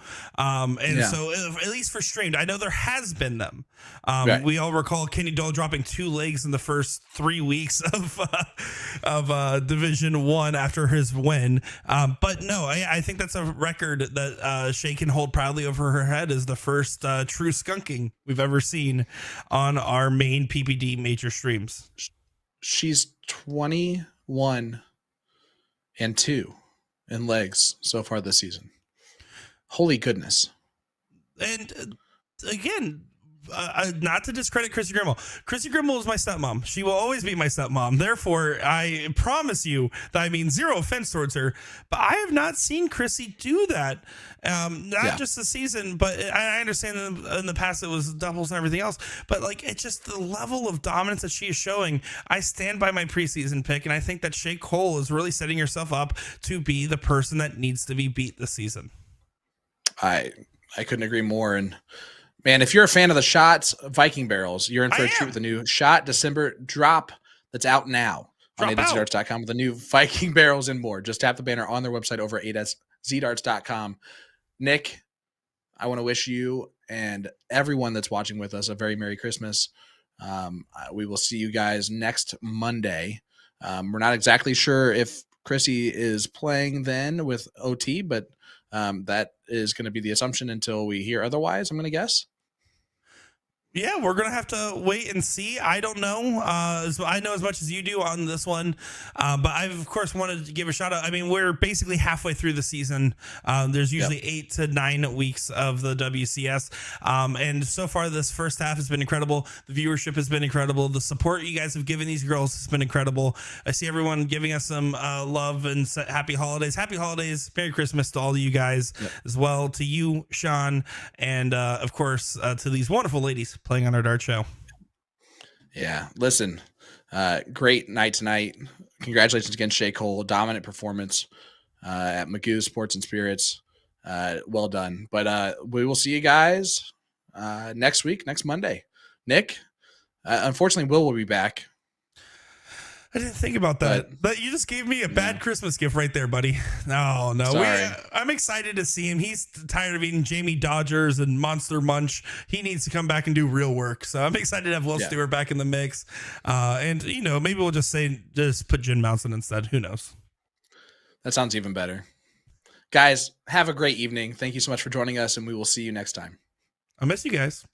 So at least for streamed, I know there has been them. Right. We all recall Kenny Dole dropping 2 legs in the first 3 weeks of Division 1 after his win. But no, I think that's a record that Shea can hold proudly over her head as the first true skunking we've ever seen on our main PPD major streams. She's 21-2 in legs so far this season. Holy goodness. And again, not to discredit Chrissy Grimmel. Chrissy Grimmel is my stepmom. She will always be my stepmom. Therefore, I promise you that I mean zero offense towards her, but I have not seen Chrissy do that. Not just this season, but I understand in the past it was doubles and everything else, but like it's just the level of dominance that she is showing. I stand by my preseason pick, and I think that Shea Cole is really setting herself up to be the person that needs to be beat this season. I couldn't agree more. And man, if you're a fan of the shots, Viking barrels, you're in for a treat with a new shot December drop that's out now. on Drop out. azdarts.com with the new Viking barrels and more. Just tap the banner on their website over at azdarts.com. Nick, I want to wish you and everyone that's watching with us a very Merry Christmas. We will see you guys next Monday. We're not exactly sure if Chrissy is playing then with OT, but that is going to be the assumption until we hear otherwise, I'm going to guess. Yeah, we're going to have to wait and see. I don't know. I know as much as you do on this one. But I've, of course, wanted to give a shout out. I mean, we're basically halfway through the season. There's usually 8 to 9 weeks of the WCS. And so far, this first half has been incredible. The viewership has been incredible. The support you guys have given these girls has been incredible. I see everyone giving us some love and happy holidays. Happy holidays. Merry Christmas to all of you guys as well. To you, Sean, and of course, to these wonderful ladies playing on our dart show. Yeah, listen, great night tonight. Congratulations again, Shea Cole. Dominant performance at Magoo Sports and Spirits. Well done. But we will see you guys next week, next Monday. Nick, unfortunately, Will be back. I didn't think about that. But you just gave me a bad Christmas gift right there, buddy. No. I'm excited to see him. He's tired of eating Jamie Dodgers and Monster Munch. He needs to come back and do real work. So I'm excited to have Will Stewart back in the mix. And, maybe we'll just put Jen Mounson instead. Who knows? That sounds even better. Guys, have a great evening. Thank you so much for joining us, and we will see you next time. I miss you guys.